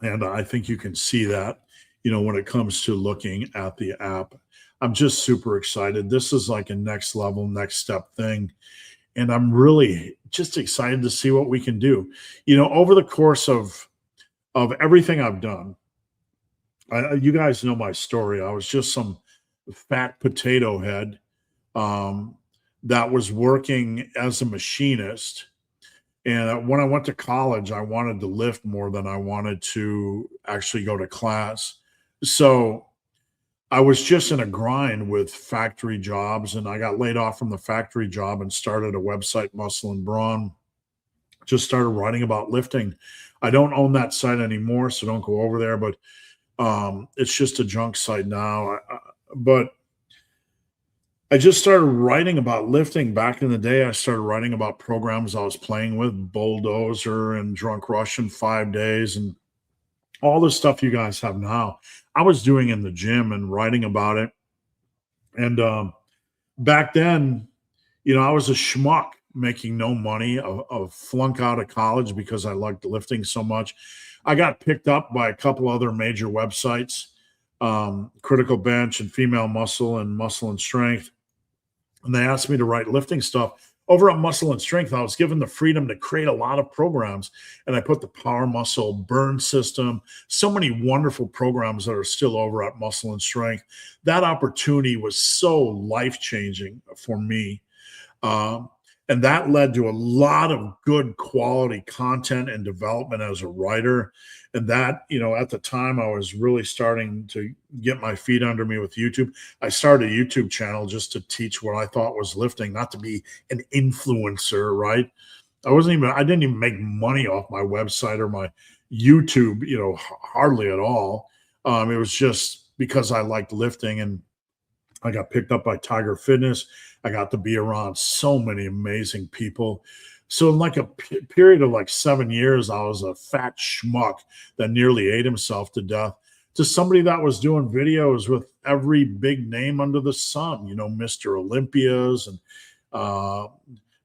And I think you can see that, when it comes to looking at the app. I'm just super excited. This is like a next level, next step thing. And I'm really just excited to see what we can do. Over the course of everything I've done, you guys know my story. I was just some fat potato head that was working as a machinist. And when I went to college, I wanted to lift more than I wanted to actually go to class. So I was just in a grind with factory jobs, and I got laid off from the factory job and started a website, Muscle and Brawn. Just started writing about lifting. I don't own that site anymore, so don't go over there, but it's just a junk site now. But I just started writing about lifting. Back in the day, I started writing about programs I was playing with, Bulldozer and Drunk Russian 5 days, and all the stuff you guys have now. I was doing in the gym and writing about it. And back then, I was a schmuck making no money, a flunk out of college because I liked lifting so much. I got picked up by a couple other major websites, Critical Bench and Female Muscle and Muscle and Strength. And they asked me to write lifting stuff. Over at Muscle and Strength, I was given the freedom to create a lot of programs, and I put the Power Muscle Burn System, so many wonderful programs that are still over at Muscle and Strength. That opportunity was so life-changing for me. And that led to a lot of good quality content and development as a writer. And that, at the time, I was really starting to get my feet under me with YouTube. I started a YouTube channel just to teach what I thought was lifting, not to be an influencer, right? I didn't even make money off my website or my YouTube, hardly at all. It was just because I liked lifting, and I got picked up by Tiger Fitness. I got to be around so many amazing people. So in like a period of like 7 years, I was a fat schmuck that nearly ate himself to death, to somebody that was doing videos with every big name under the sun, Mr. Olympias and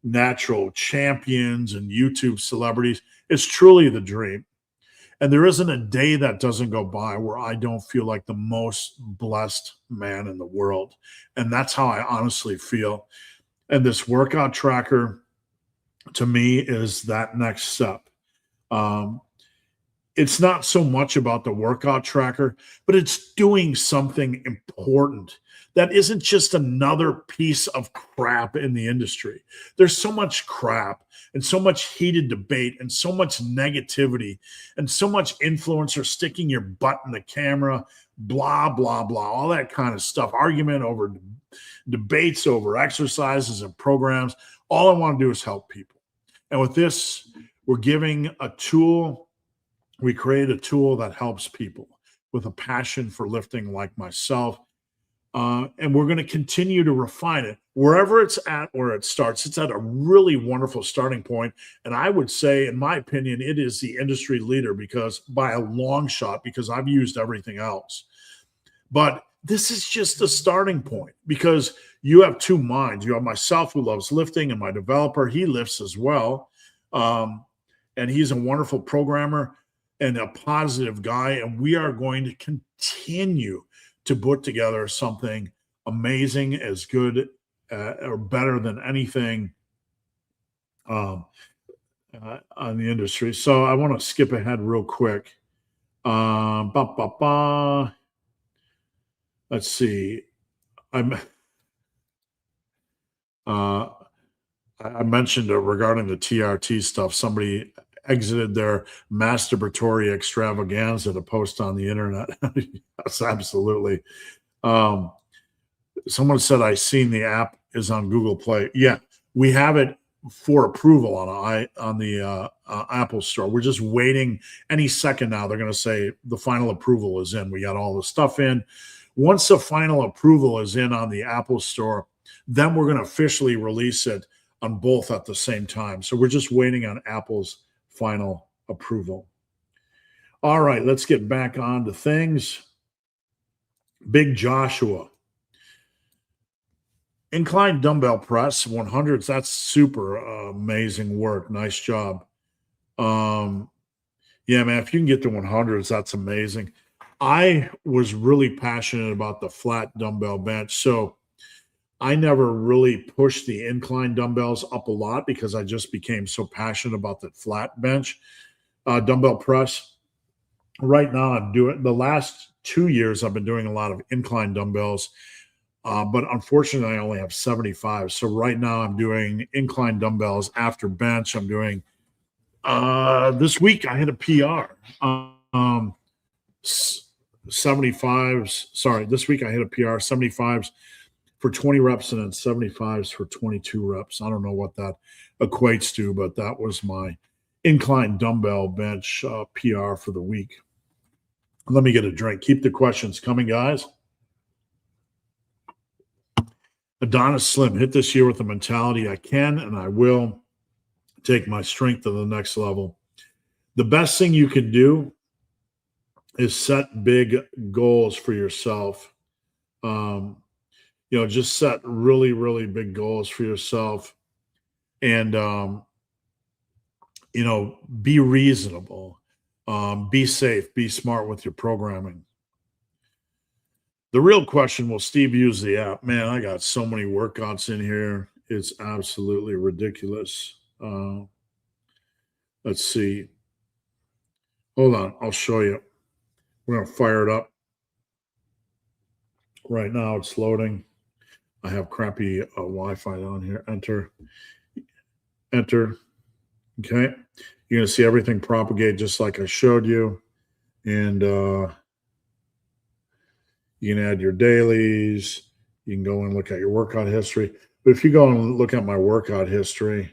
natural champions and YouTube celebrities. It's truly the dream. And there isn't a day that doesn't go by where I don't feel like the most blessed man in the world. And that's how I honestly feel. And this workout tracker, to me, is that next step. It's not so much about the workout tracker, but it's doing something important that isn't just another piece of crap in the industry. There's so much crap and so much heated debate and so much negativity and so much influencer sticking your butt in the camera, blah, blah, blah, all that kind of stuff, argument over debates over exercises and programs. All I want to do is help people. And with this, we're giving a tool. We create a tool that helps people with a passion for lifting like myself. And we're going to continue to refine it. Wherever it's at, where it starts, it's at a really wonderful starting point. And I would say, in my opinion, it is the industry leader, because by a long shot, because I've used everything else. But this is just the starting point, because you have two minds. You have myself, who loves lifting, and my developer. He lifts as well. And he's a wonderful programmer and a positive guy. And we are going to continue to put together something amazing, as good or better than anything on the industry. So I want to skip ahead real quick. Let's see. I mentioned regarding the TRT stuff. Somebody exited their masturbatory extravaganza to post on the internet. Yes, absolutely. Someone said, I seen the app is on Google Play. Yeah, we have it for approval on the Apple Store. We're just waiting any second now. They're going to say the final approval is in. We got all the stuff in. Once the final approval is in on the Apple Store, then we're going to officially release it on both at the same time. So we're just waiting on Apple's final approval. All right, let's get back on to things. Big Joshua. Incline dumbbell press, 100s. That's super amazing work. Nice job. Yeah, man, if you can get to 100s, that's amazing. I was really passionate about the flat dumbbell bench. So I never really pushed the incline dumbbells up a lot, because I just became so passionate about the flat bench dumbbell press. Right now, I'm doing, the last 2 years, I've been doing a lot of incline dumbbells, but unfortunately, I only have 75. So right now, I'm doing incline dumbbells after bench. I'm doing, this week, I hit a PR. 75s. Sorry, this week I hit a PR 75s for 20 reps and then 75s for 22 reps. I don't know what that equates to, but that was my incline dumbbell bench PR for the week. Let me get a drink. Keep the questions coming, guys. Adonis Slim, hit this year with the mentality I can and I will take my strength to the next level. The best thing you can do is set big goals for yourself. Just set really, really big goals for yourself and, be reasonable, be safe, be smart with your programming. The real question, will Steve use the app? Man, I got so many workouts in here. It's absolutely ridiculous. Let's see. Hold on. I'll show you. We're going to fire it up. Right now it's loading. I have crappy Wi-Fi on here. Enter. Okay. You're going to see everything propagate just like I showed you. And you can add your dailies. You can go and look at your workout history. But if you go and look at my workout history,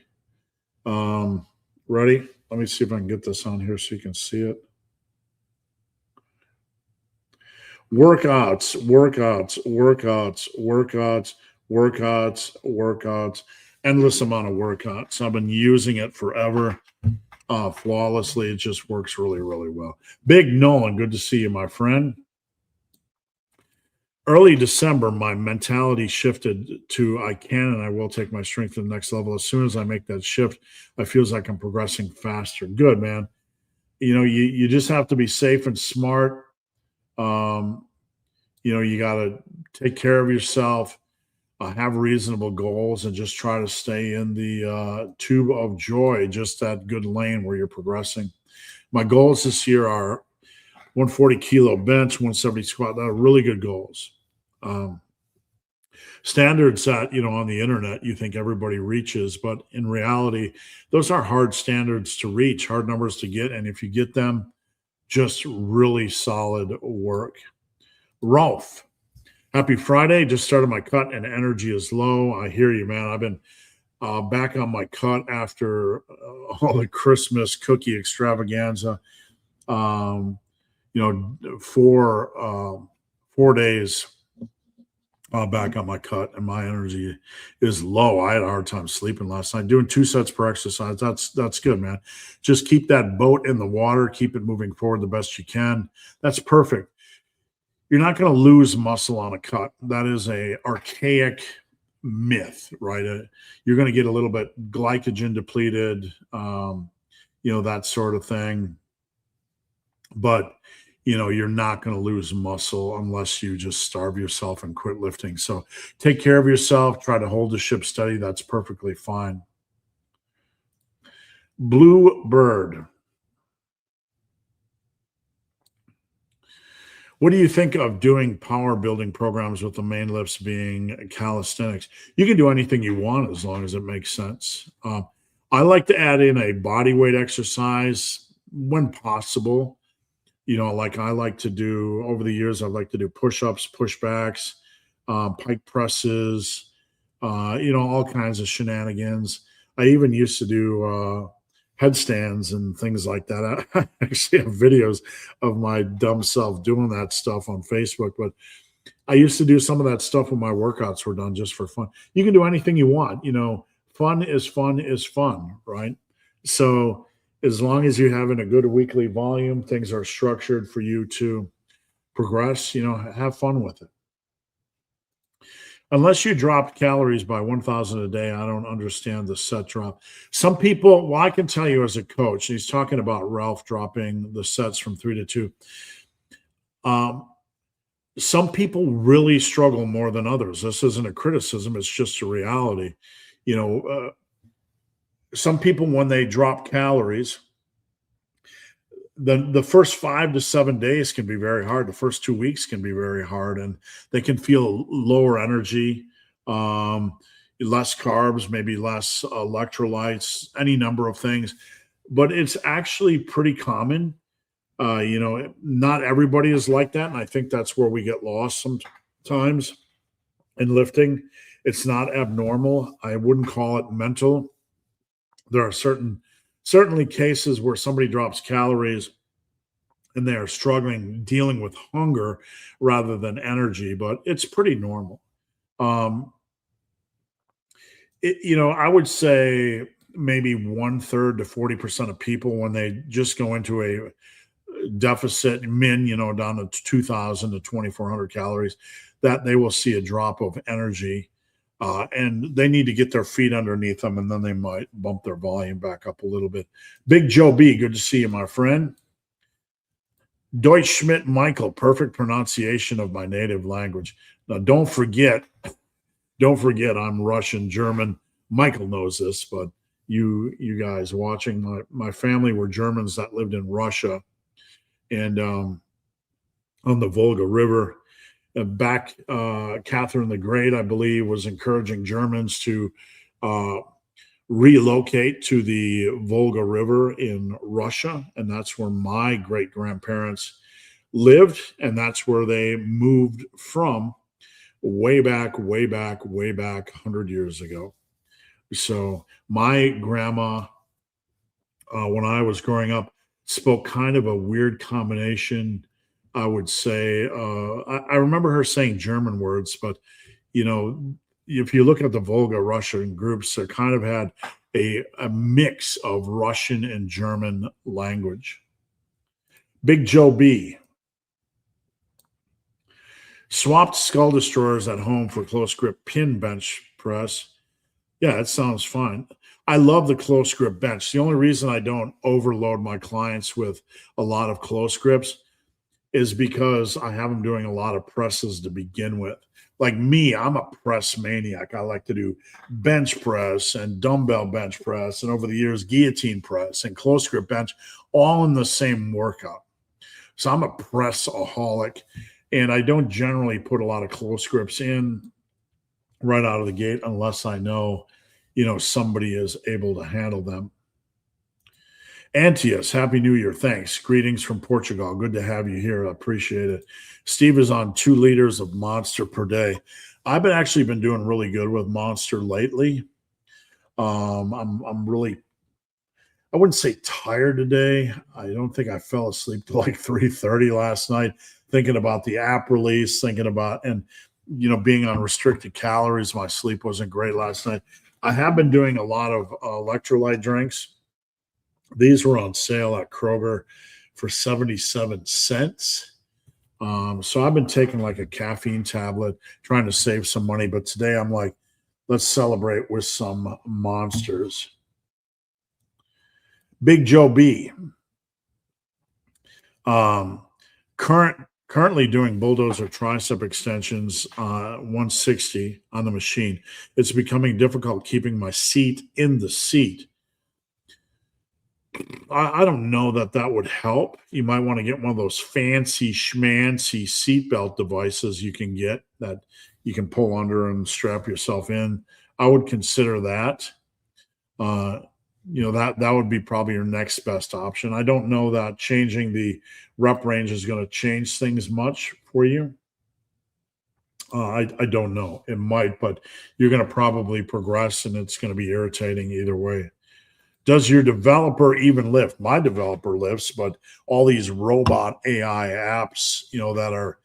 ready? Let me see if I can get this on here so you can see it. Workouts, endless amount of workouts. I've been using it forever, flawlessly. It just works really, really well. Big Nolan, good to see you, my friend. Early December, my mentality shifted to I can and I will take my strength to the next level. As soon as I make that shift, I feel like I'm progressing faster. Good, man. You just have to be safe and smart. You got to take care of yourself, have reasonable goals, and just try to stay in the tube of joy, just that good lane where you're progressing. My goals this year are 140 kilo bench, 170 squat. That are really good goals. Standards that, on the internet, you think everybody reaches, but in reality, those are hard standards to reach, hard numbers to get. And if you get them, just really solid work. Rolf, happy Friday. Just started my cut and energy is low. I hear you, man. I've been back on my cut after all the Christmas cookie extravaganza. 4 days back on my cut, and my energy is low. I had a hard time sleeping last night. Doing 2 sets per exercise. That's good, man. Just keep that boat in the water. Keep it moving forward the best you can. That's perfect. You're not going to lose muscle on a cut. That is a archaic myth, right? You're going to get a little bit glycogen depleted, that sort of thing. But you're not going to lose muscle unless you just starve yourself and quit lifting. So take care of yourself. Try to hold the ship steady. That's perfectly fine. Blue Bird. What do you think of doing power building programs with the main lifts being calisthenics? You can do anything you want as long as it makes sense. I like to add in a body weight exercise when possible. Like I like to do over the years, I'd like to do push-ups, pushbacks, pike presses, all kinds of shenanigans. I even used to do headstands and things like that. I actually have videos of my dumb self doing that stuff on Facebook, but I used to do some of that stuff when my workouts were done just for fun. You can do anything you want. Fun is fun, right? So as long as you're having a good weekly volume, things are structured for you to progress, have fun with it. Unless you dropped calories by 1,000 a day, I don't understand the set drop. Some people, well, I can tell you as a coach, he's talking about Ralph dropping the sets from 3 to 2. Some people really struggle more than others. This isn't a criticism. It's just a reality. Some people, when they drop calories, the first 5 to 7 days can be very hard. The first 2 weeks can be very hard, and they can feel lower energy, less carbs, maybe less electrolytes, any number of things. But it's actually pretty common Not everybody is like that, and I think that's where we get lost sometimes in lifting. It's not abnormal. I wouldn't call it mental. There are certainly cases where somebody drops calories and they are struggling dealing with hunger rather than energy, but it's pretty normal. Um, I would say maybe 1/3 to 40% of people, when they just go into a deficit down to 2,000 to 2,400 calories, that they will see a drop of energy. And they need to get their feet underneath them, and then they might bump their volume back up a little bit. Big Joe B, good to see you, my friend. Deutsch Schmidt Michael, perfect pronunciation of my native language. Now, don't forget, I'm Russian, German. Michael knows this, but you guys watching, my family were Germans that lived in Russia and on the Volga River. Back, Catherine the Great, I believe, was encouraging Germans to relocate to the Volga River in Russia, and that's where my great grandparents lived, and that's where they moved from way back 100 years ago. So my grandma, when I was growing up, spoke kind of a weird combination. I would say, I remember her saying German words, but if you look at the Volga Russian groups, they kind of had a mix of Russian and German language. Big Joe B. Swapped skull destroyers at home for close grip pin bench press. Yeah, that sounds fine. I love the close grip bench. The only reason I don't overload my clients with a lot of close grips is because I have them doing a lot of presses to begin with. Like me, I'm a press maniac. I like to do bench press and dumbbell bench press, and over the years, guillotine press and close grip bench, all in the same workout. So I'm a press-aholic, and I don't generally put a lot of close grips in right out of the gate unless I know, somebody is able to handle them. Antius, Happy New Year. Thanks. Greetings from Portugal. Good to have you here. I appreciate it. Steve is on 2 liters of Monster per day. I've actually been doing really good with Monster lately. I'm really, I wouldn't say tired today. I don't think I fell asleep till like 3:30 last night, thinking about the app release, thinking about, and being on restricted calories. My sleep wasn't great last night. I have been doing a lot of electrolyte drinks. These were on sale at Kroger for 77 cents. So I've been taking like a caffeine tablet, trying to save some money. But today I'm like, let's celebrate with some Monsters. Big Joe B. Currently doing bulldozer tricep extensions, 160 on the machine. It's becoming difficult keeping my seat in the seat. I don't know that would help. You might want to get one of those fancy schmancy seatbelt devices you can get that you can pull under and strap yourself in. I would consider that. That would be probably your next best option. I don't know that changing the rep range is going to change things much for you. I don't know. It might, but you're going to probably progress, and it's going to be irritating either way. Does your developer even lift? My developer lifts, but all these robot AI apps, that are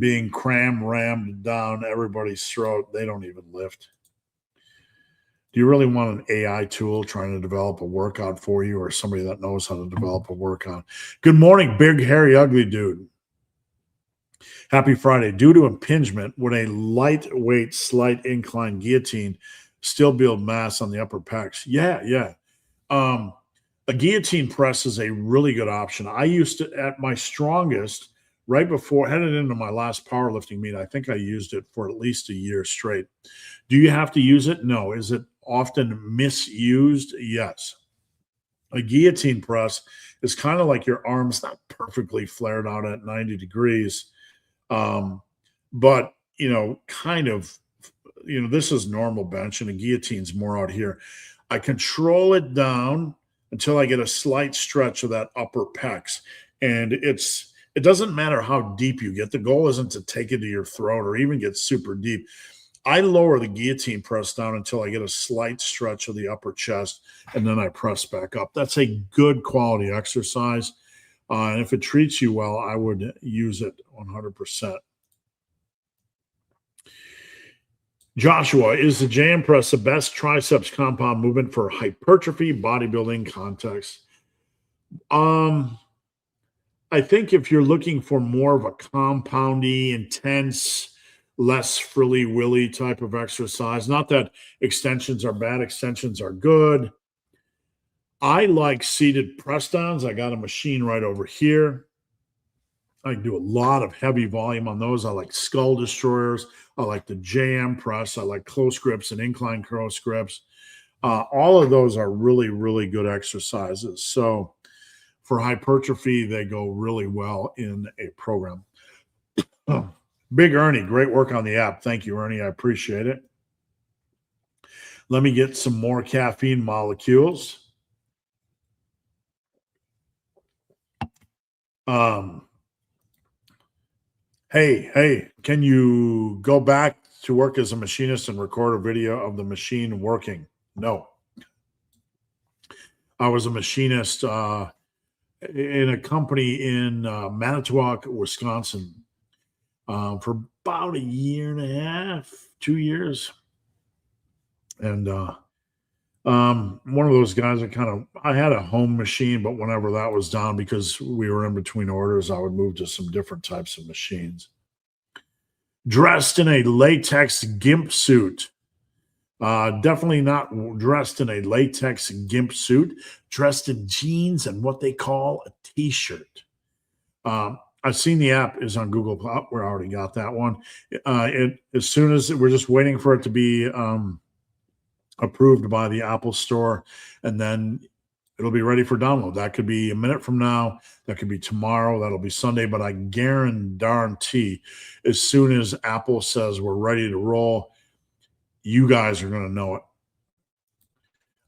being rammed down everybody's throat, they don't even lift. Do you really want an AI tool trying to develop a workout for you, or somebody that knows how to develop a workout? Good morning, big, hairy, ugly dude. Happy Friday. Due to impingement, would a lightweight, slight incline guillotine still build mass on the upper pecs? Yeah. A guillotine press is a really good option. I used it at my strongest right before headed into my last powerlifting meet. I think I used it for at least a year straight. Do you have to use it? No. Is it often misused? Yes. A guillotine press is kind of like your arms not perfectly flared out at 90 degrees. But kind of, this is normal bench, and a guillotine's more out here. I control it down until I get a slight stretch of that upper pecs. And it doesn't matter how deep you get. The goal isn't to take it to your throat or even get super deep. I lower the guillotine press down until I get a slight stretch of the upper chest, and then I press back up. That's a good quality exercise. And if it treats you well, I would use it 100%. Joshua, is the JM press the best triceps compound movement for hypertrophy bodybuilding context? I think if you're looking for more of a compoundy, intense, less frilly willy type of exercise, not that extensions are bad, extensions are good. I like seated press downs. I got a machine right over here. I can do a lot of heavy volume on those. I like skull destroyers. I like the JM press. I like close grips and incline close grips. All of those are really, really good exercises. So for hypertrophy, they go really well in a program. Big Ernie, great work on the app. Thank you, Ernie. I appreciate it. Let me get some more caffeine molecules. Hey, can you go back to work as a machinist and record a video of the machine working? No. I was a machinist in a company in Manitowoc, Wisconsin for about a year and a half, 2 years. And one of those guys that I had a home machine, but whenever that was down, because we were in between orders, I would move to some different types of machines. Dressed in a latex gimp suit. Definitely not dressed in a latex gimp suit, dressed in jeans and what they call a t-shirt. I've seen the app is on Google. We already got that one. As soon as we're just waiting for it to be approved by the Apple Store, and then it'll be ready for download. That could be a minute from now. That could be tomorrow. That'll be Sunday. But I guarantee as soon as Apple says we're ready to roll, you guys are going to know it.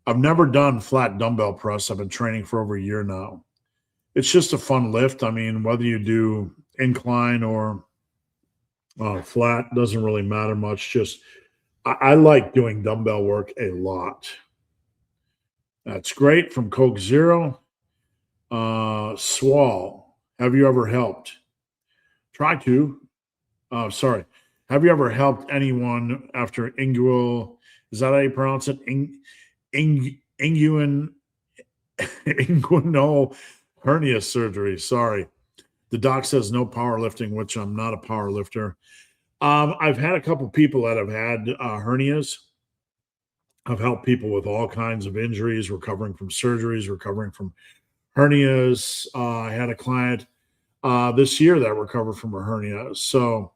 I've never done flat dumbbell press. I've been training for over a year now. It's just a fun lift. I mean, whether you do incline or flat, doesn't really matter much. Just I like doing dumbbell work a lot. That's great from Coke Zero. Swall, have you ever helped? Try to. Sorry. Have you ever helped anyone after inguinal? Is that how you pronounce it? Inguinal hernia surgery. Sorry. The doc says no powerlifting, which I'm not a power lifter. I've had a couple people that have had hernias. I've helped people with all kinds of injuries, recovering from surgeries, recovering from hernias. I had a client this year that recovered from a hernia. So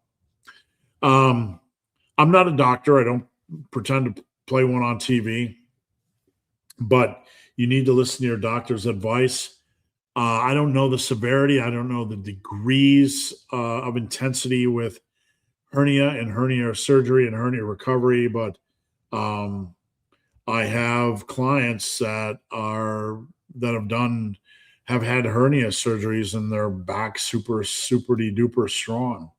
I'm not a doctor. I don't pretend to play one on TV, but you need to listen to your doctor's advice. I don't know the severity. I don't know the degrees of intensity with hernia and hernia surgery and hernia recovery, but I have clients that have had hernia surgeries and they're back super duper strong.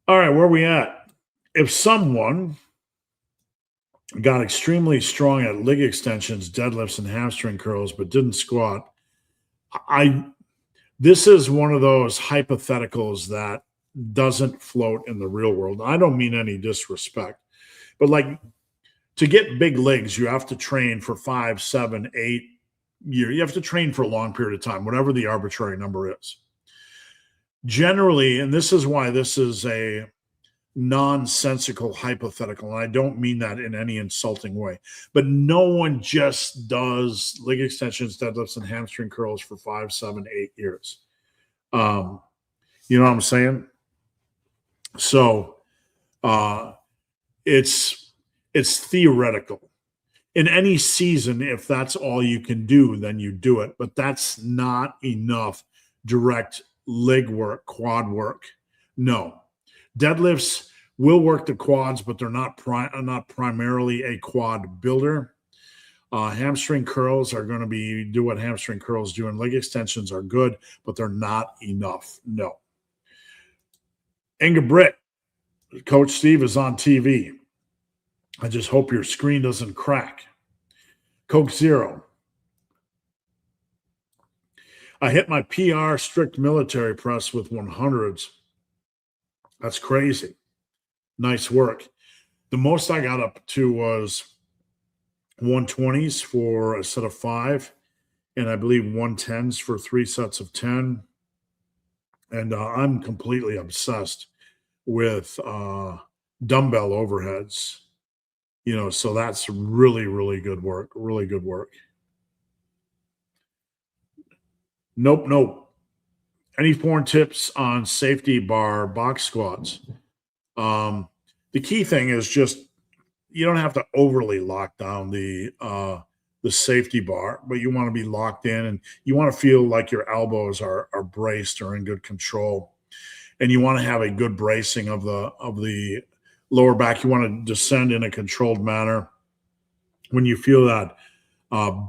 All right, where are we at? If someone got extremely strong at leg extensions, deadlifts, and hamstring curls, but didn't squat, this is one of those hypotheticals that doesn't float in the real world. I don't mean any disrespect, but like to get big legs, you have to train for 5, 7, 8 years. You have to train for a long period of time, whatever the arbitrary number is. Generally, and this is why this is a nonsensical hypothetical, and I don't mean that in any insulting way, but no one just does leg extensions, deadlifts, and hamstring curls for 5, 7, 8 years. You know what I'm saying? So it's theoretical. In any season, if that's all you can do, then you do it. But that's not enough direct leg work, quad work. No. Deadlifts will work the quads, but they're not primarily a quad builder. Hamstring curls are going to do what hamstring curls do, and leg extensions are good, but they're not enough. No. Inga Britt, Coach Steve is on TV. I just hope your screen doesn't crack. Coke Zero. I hit my PR strict military press with 100s. That's crazy. Nice work. The most I got up to was 120s for a set of 5, and I believe 110s for 3 sets of 10. And I'm completely obsessed with dumbbell overheads. So that's really, really good work. Really good work. Nope. Any foreign tips on safety bar box squats? The key thing is just you don't have to overly lock down the safety bar, but you want to be locked in, and you want to feel like your elbows are braced or in good control, and you want to have a good bracing of the lower back. You want to descend in a controlled manner. When you feel that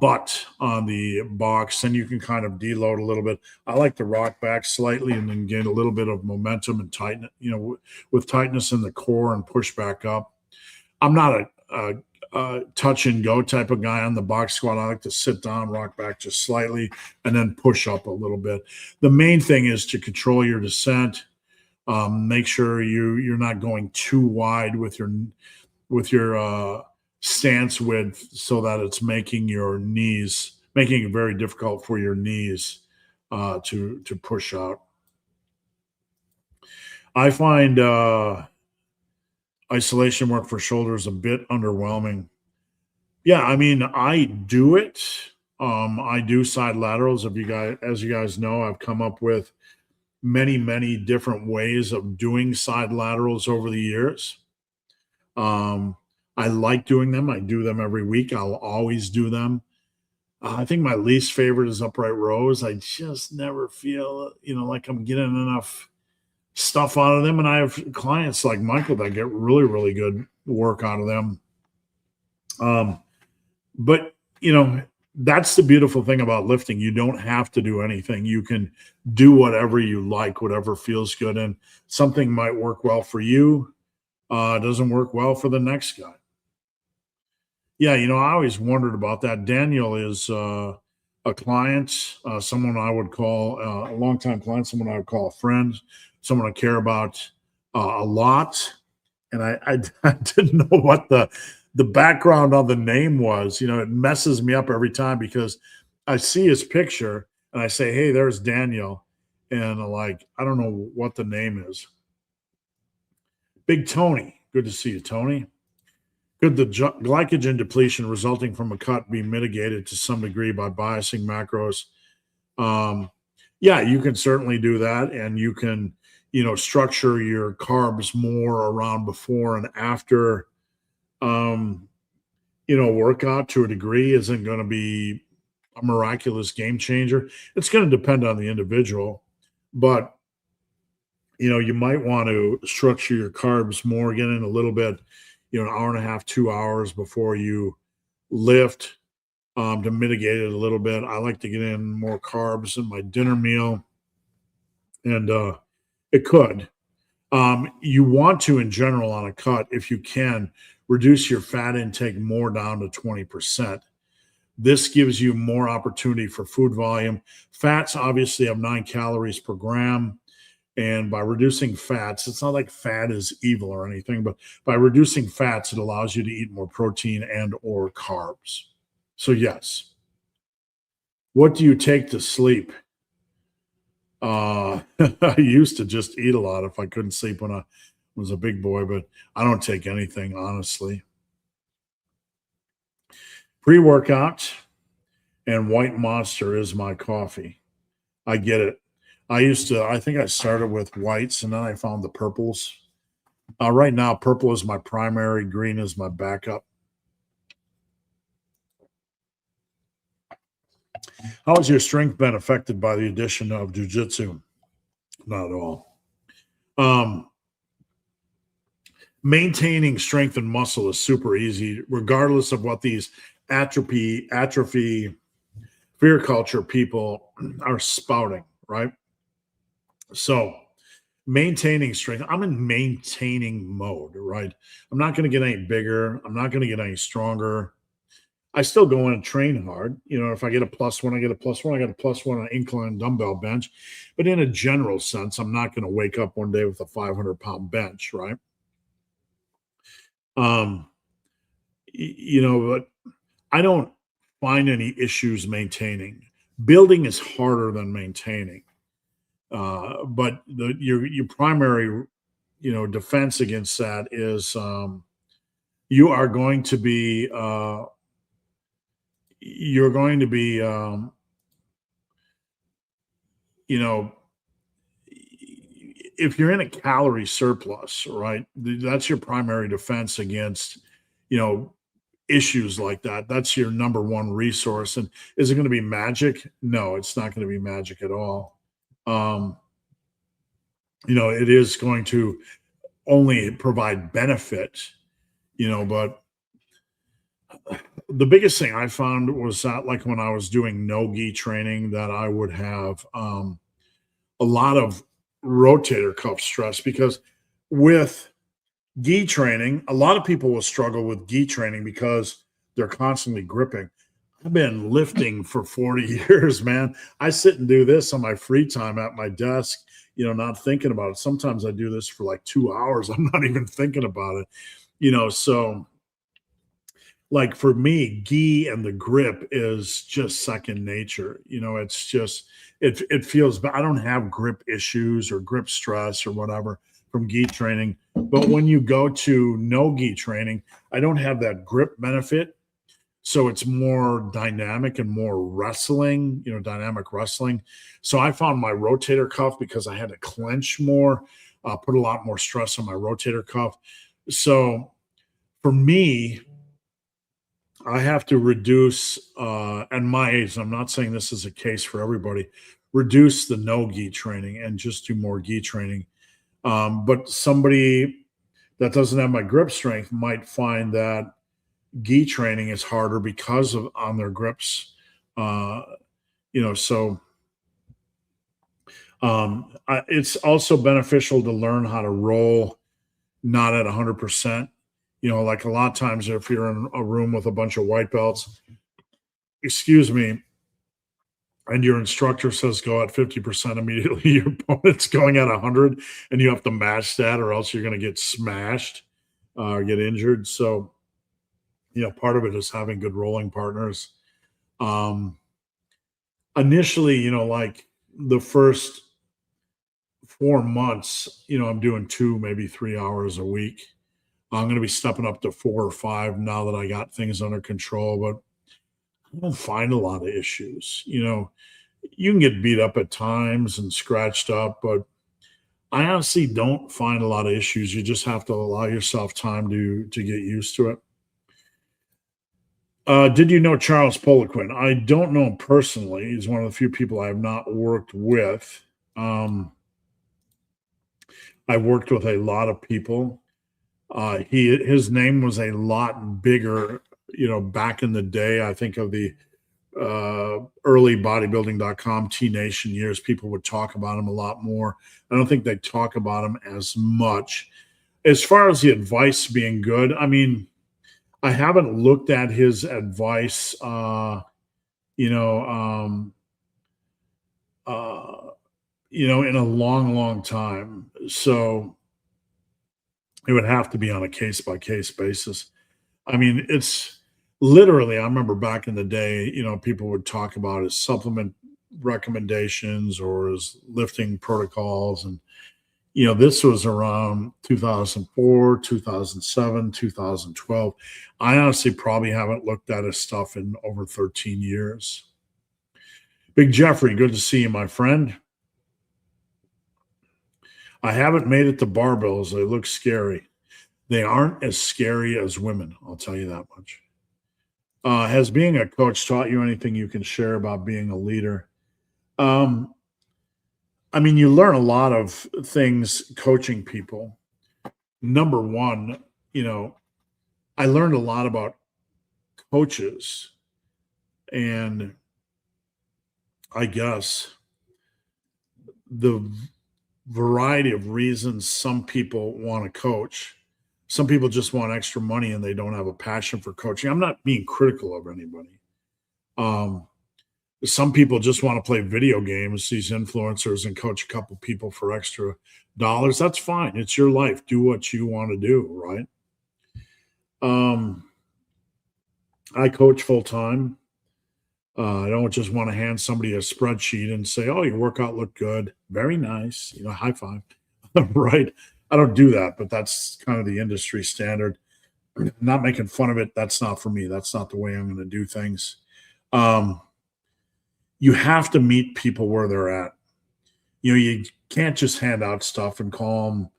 butt on the box, then you can kind of deload a little bit. I like to rock back slightly and then gain a little bit of momentum and tighten, with tightness in the core and push back up. I'm not a touch and go type of guy on the box squat. I like to sit down, rock back just slightly, and then push up a little bit. The main thing is to control your descent. Make sure you're not going too wide with your stance width, so that it's making it very difficult for your knees to push out. I find isolation work for shoulders a bit underwhelming. Yeah, I mean, I do it. I do side laterals. As you guys know, I've come up with many, many different ways of doing side laterals over the years. I like doing them. I do them every week. I'll always do them. I think my least favorite is upright rows. I just never feel, like I'm getting enough stuff out of them. And I have clients like Michael that get really, really good work out of them. But that's the beautiful thing about lifting. You don't have to do anything. You can do whatever you like, whatever feels good. And something might work well for you. Doesn't work well for the next guy. Yeah, I always wondered about that. Daniel is a client, someone I would call a longtime client, someone I would call a friend, someone I care about a lot. And I didn't know what the background on the name was. It messes me up every time because I see his picture and I say, hey, there's Daniel. And I don't know what the name is. Big Tony. Good to see you, Tony. Could the glycogen depletion resulting from a cut be mitigated to some degree by biasing macros? Yeah, you can certainly do that. And you can, structure your carbs more around before and after, workout to a degree. Isn't going to be a miraculous game changer. It's going to depend on the individual, but you might want to structure your carbs more, get in a little bit, an hour and a half, 2 hours before you lift, to mitigate it a little bit. I like to get in more carbs in my dinner meal, and it could. You want to, in general, on a cut, if you can, reduce your fat intake more down to 20%. This gives you more opportunity for food volume. Fats obviously have 9 calories per gram. And by reducing fats, it's not like fat is evil or anything, but by reducing fats, it allows you to eat more protein and or carbs. So yes. What do you take to sleep? I used to just eat a lot if I couldn't sleep when I was a big boy, but I don't take anything, honestly. Pre-workout and White Monster is my coffee. I get it. I think I started with whites and then I found the purples. Right now, purple is my primary, green is my backup. How has your strength been affected by the addition of jiu-jitsu? Not at all. Maintaining strength and muscle is super easy, regardless of what these atrophy, fear culture people are spouting, right? So maintaining strength, I'm in maintaining mode, right? I'm not going to get any bigger. I'm not going to get any stronger. I still go in and train hard. You know, if I get a plus one, I get a plus one. I got a plus one on incline dumbbell bench. But in a general sense, I'm not going to wake up one day with a 500-pound bench, right? Um, but I don't find any issues maintaining. Building is harder than maintaining. But your primary, defense against that is you are going to be you're going to be you know if you're in a calorie surplus, right? That's your primary defense against you know issues like that. That's your number one resource. And is it going to be magic? No, it's not going to be magic at all. um it is going to only provide benefit, but the biggest thing I found was that, like, when I was doing no gi training, that I would have a lot of rotator cuff stress, because with gi training, a lot of people will struggle with gi training because they're constantly gripping. I've been lifting for 40 years, man. I sit and do this on my free time at my desk, not thinking about it. Sometimes I do this for like 2 hours. I'm not even thinking about it, so like for me, gi and the grip is just second nature. It's just it feels, but I don't have grip issues or grip stress or whatever from gi training. But when you go to no gi training, I don't have that grip benefit. So it's more dynamic and more wrestling, dynamic wrestling. So I found my rotator cuff, because I had to clench more, put a lot more stress on my rotator cuff. So for me, I have to reduce, at my age, I'm not saying this is a case for everybody, reduce the no gi training and just do more gi training. But somebody that doesn't have my grip strength might find that gi training is harder because of on their grips. So it's also beneficial to learn how to roll not at 100%. Like a lot of times, if you're in a room with a bunch of white belts, excuse me, and your instructor says go at 50%, immediately your opponent's going at 100, and you have to match that, or else you're going to get smashed or get injured. So, part of it is having good rolling partners. Initially, like the first 4 months, I'm doing 2, maybe 3 hours a week. I'm going to be stepping up to 4 or 5 now that I got things under control, but I don't find a lot of issues. You can get beat up at times and scratched up, but I honestly don't find a lot of issues. You just have to allow yourself time to get used to it. Did you know Charles Poliquin? I don't know him personally. He's one of the few people I have not worked with. I've worked with a lot of people. His name was a lot bigger, back in the day. I think of the early bodybuilding.com T Nation years, people would talk about him a lot more. I don't think they talk about him as much. As far as the advice being good, I mean, I haven't looked at his advice, you know, um, in a long, long time. So it would have to be on a case by case basis. I mean, it's literally, I remember back in the day, people would talk about his supplement recommendations or his lifting protocols. And, this was around 2004, 2007, 2012. I honestly probably haven't looked at his stuff in over 13 years. Big Jeffrey, good to see you, my friend. I haven't made it to barbells. They look scary. They aren't as scary as women, I'll tell you that much. Has being a coach taught you anything you can share about being a leader? I mean, you learn a lot of things coaching people. Number one, I learned a lot about coaches, and I guess the variety of reasons some people want to coach. Some people just want extra money and they don't have a passion for coaching. I'm not being critical of anybody. Some people just want to play video games, these influencers, and coach a couple people for extra dollars. That's fine. It's your life. Do what you want to do, right? I coach full time. I don't just want to hand somebody a spreadsheet and say, "Oh, your workout looked good. Very nice. High five." Right? I don't do that, but that's kind of the industry standard. Not making fun of it. That's not for me. That's not the way I'm going to do things. You have to meet people where they're at. You can't just hand out stuff and call them,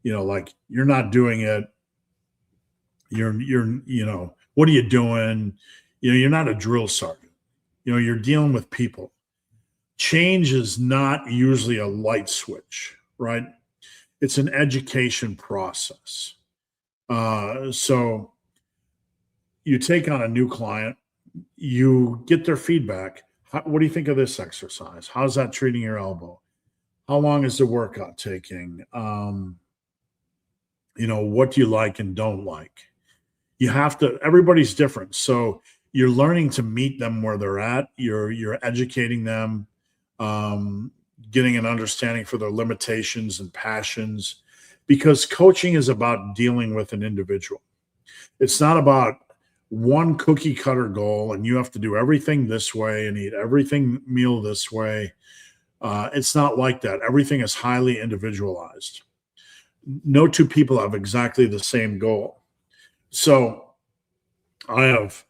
like you're not doing it. You're, what are you doing? You're not a drill sergeant. You're dealing with people. Change is not usually a light switch, right? It's an education process. So you take on a new client, you get their feedback. What do you think of this exercise? How's that treating your elbow? How long is the workout taking? What do you like and don't like? You have to, everybody's different. So you're learning to meet them where they're at. You're educating them, getting an understanding for their limitations and passions, because coaching is about dealing with an individual. It's not about one cookie cutter goal and you have to do everything this way and eat everything meal this way. It's not like that. Everything is highly individualized. No two people have exactly the same goal. So I have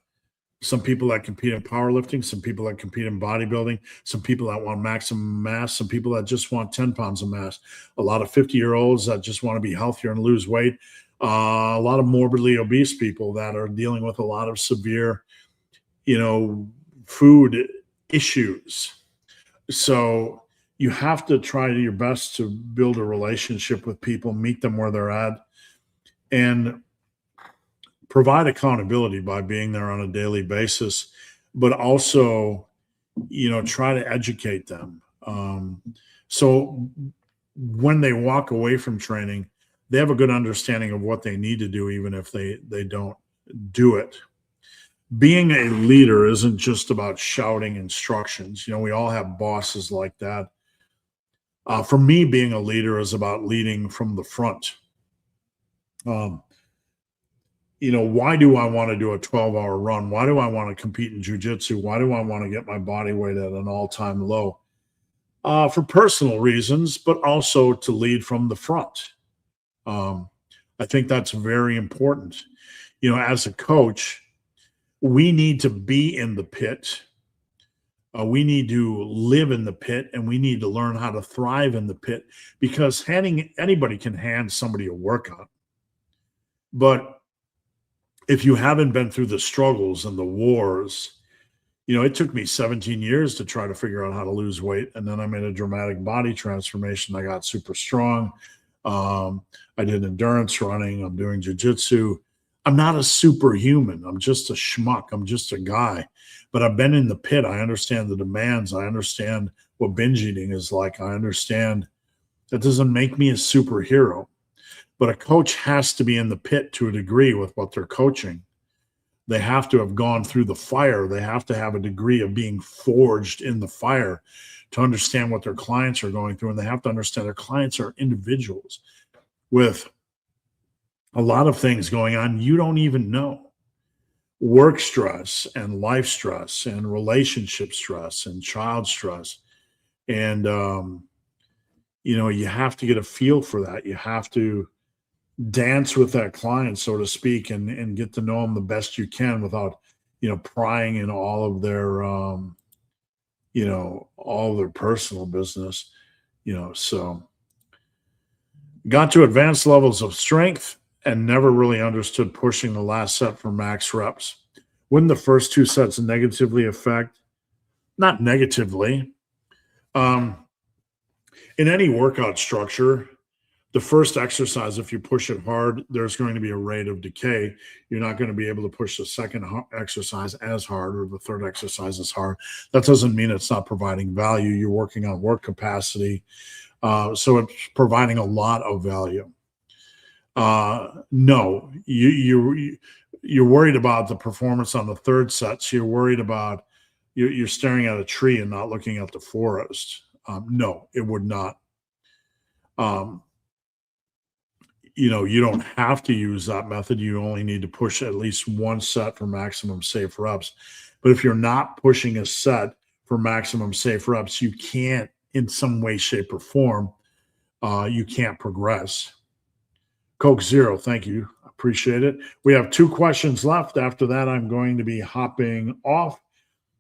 some people that compete in powerlifting, some people that compete in bodybuilding, some people that want maximum mass, some people that just want 10 pounds of mass, a lot of 50-year-olds that just want to be healthier and lose weight, a lot of morbidly obese people that are dealing with a lot of severe, food issues. So you have to try your best to build a relationship with people, meet them where they're at, and provide accountability by being there on a daily basis, but also, try to educate them. So when they walk away from training, they have a good understanding of what they need to do, even if they don't do it. Being a leader isn't just about shouting instructions. We all have bosses like that. For me, being a leader is about leading from the front. Why do I want to do a 12-hour run? Why do I want to compete in jiu-jitsu? Why do I want to get my body weight at an all-time low? For personal reasons, but also to lead from the front. I think that's very important. As a coach, we need to be in the pit. We need to live in the pit, and we need to learn how to thrive in the pit, because anybody can hand somebody a workout. But if you haven't been through the struggles and the wars, it took me 17 years to try to figure out how to lose weight. And then I made a dramatic body transformation. I got super strong. I did endurance running. I'm doing jiu-jitsu. I'm not a superhuman. I'm just a schmuck. I'm just a guy. But I've been in the pit. I understand the demands. I understand what binge eating is like. I understand that doesn't make me a superhero. But a coach has to be in the pit to a degree with what they're coaching. They have to have gone through the fire. They have to have a degree of being forged in the fire to understand what their clients are going through. And they have to understand their clients are individuals with a lot of things going on you don't even know. Work stress and life stress and relationship stress and child stress. And, you have to get a feel for that. You have to dance with that client, so to speak, and get to know them the best you can without, prying in all of their, all of their personal business, so got to advanced levels of strength and never really understood pushing the last set for max reps. Wouldn't the first two sets negatively affect? Not negatively. In any workout structure, the first exercise, if you push it hard, there's going to be a rate of decay. You're not going to be able to push the second exercise as hard or the third exercise as hard. That doesn't mean it's not providing value. You're working on work capacity. So it's providing a lot of value. No, you're worried about the performance on the third set. So you're worried about you're staring at a tree and not looking at the forest. No, it would not. You don't have to use that method. You only need to push at least one set for maximum safe reps. But if you're not pushing a set for maximum safe reps, you can't, in some way, shape, or form, you can't progress. Coke Zero, thank you. Appreciate it. We have 2 questions left. After that, I'm going to be hopping off.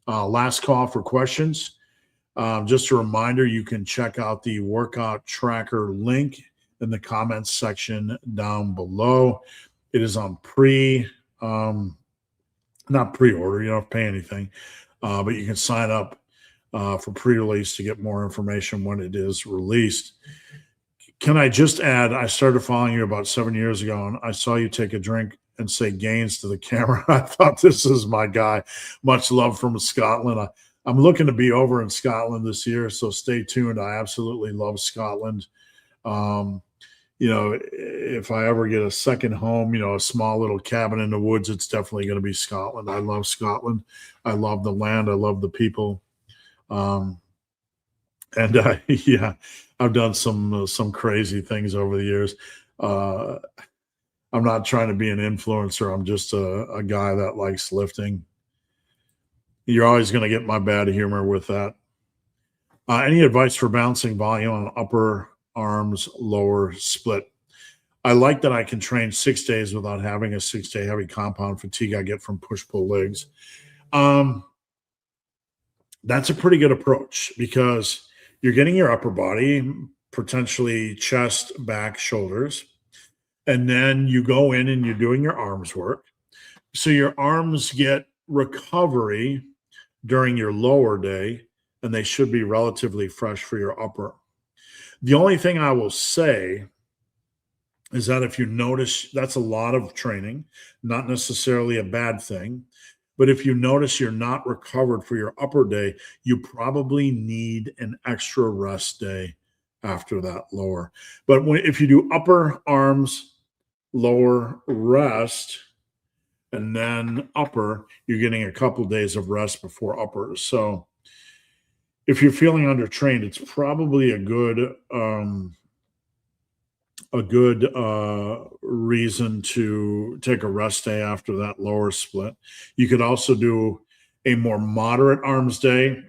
Last call for questions. Just a reminder, you can check out the workout tracker link in the comments section down below. It is on not pre-order. You don't have to pay anything, but you can sign up for pre-release to get more information when it is released. Can I just add, I started following you about 7 years ago, and I saw you take a drink and say Gains to the camera. I thought, this is my guy. Much love from Scotland. I'm looking to be over in Scotland this year, so stay tuned. I absolutely love Scotland. If I ever get a second home, a small little cabin in the woods, it's definitely going to be Scotland. I love Scotland. I love the land. I love the people. Yeah, I've done some crazy things over the years. I'm not trying to be an influencer. I'm just a guy that likes lifting. You're always going to get my bad humor with that. Any advice for balancing volume on upper arms, lower split? I like that I can train 6 days without having a 6-day heavy compound fatigue I get from push-pull legs. That's a pretty good approach because you're getting your upper body, potentially chest, back, shoulders, and then you go in and you're doing your arms work. So your arms get recovery during your lower day, and they should be relatively fresh for your upper. The only thing I will say is that if you notice, that's a lot of training, not necessarily a bad thing. But if you notice you're not recovered for your upper day, you probably need an extra rest day after that lower. But if you do upper arms, lower rest, and then upper, you're getting a couple of days of rest before upper. So if you're feeling undertrained, it's probably a good reason to take a rest day after that lower split. You could also do a more moderate arms day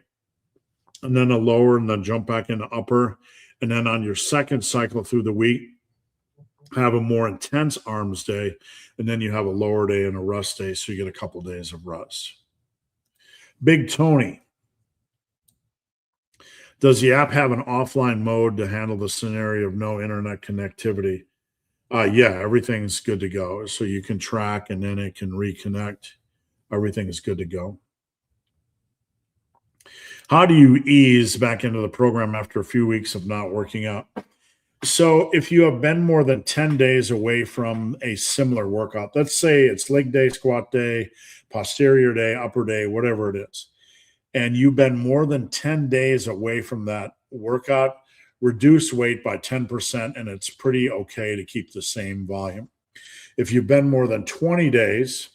and then a lower and then jump back into upper. And then on your second cycle through the week, have a more intense arms day, and then you have a lower day and a rest day, so you get a couple days of rest. Big Tony, does the app have an offline mode to handle the scenario of no internet connectivity? Yeah, everything's good to go. So you can track and then it can reconnect. Everything is good to go. How do you ease back into the program after a few weeks of not working out? So if you have been more than 10 days away from a similar workout, let's say it's leg day, squat day, posterior day, upper day, whatever it is, and you've been more than 10 days away from that workout, reduce weight by 10%, and it's pretty okay to keep the same volume. If you've been more than 20 days,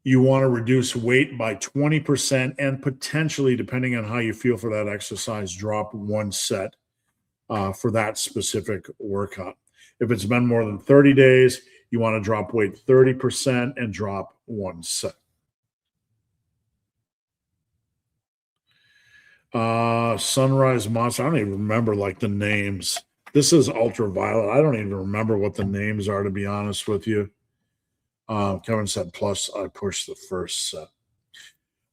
you want to reduce weight by 20% and potentially, depending on how you feel for that exercise, drop one set for that specific workout. If it's been more than 30 days, you want to drop weight 30% and drop one set. Sunrise Monster. I don't even remember like the names. This is Ultraviolet. I don't even remember what the names are, to be honest with you. Kevin said, plus I pushed the first set.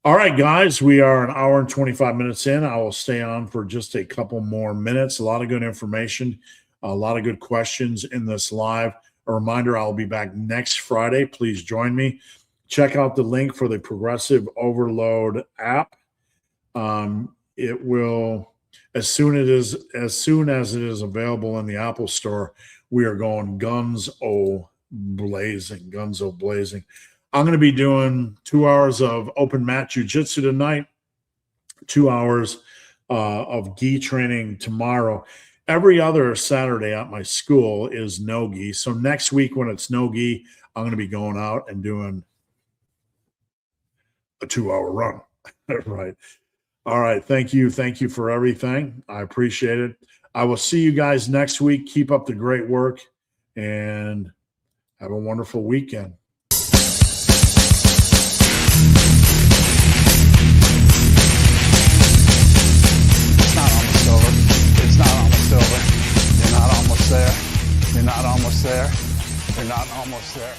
All right, guys, we are an hour and 25 minutes in. I will stay on for just a couple more minutes. A lot of good information, a lot of good questions in this live. A reminder, I'll be back next Friday. Please join me. Check out the link for the Progressive Overload app. It will as soon as it is available in the Apple Store, we are going guns blazing. I'm going to be doing 2 hours of open mat jiu-jitsu tonight, 2 hours of gi training tomorrow. Every other Saturday at my school is no gi. So next week when it's no gi, I'm going to be going out and doing a 2-hour run. Right. All right. Thank you. Thank you for everything. I appreciate it. I will see you guys next week. Keep up the great work and have a wonderful weekend. It's not almost over. It's not almost over. You're not almost there. You're not almost there. You're not almost there.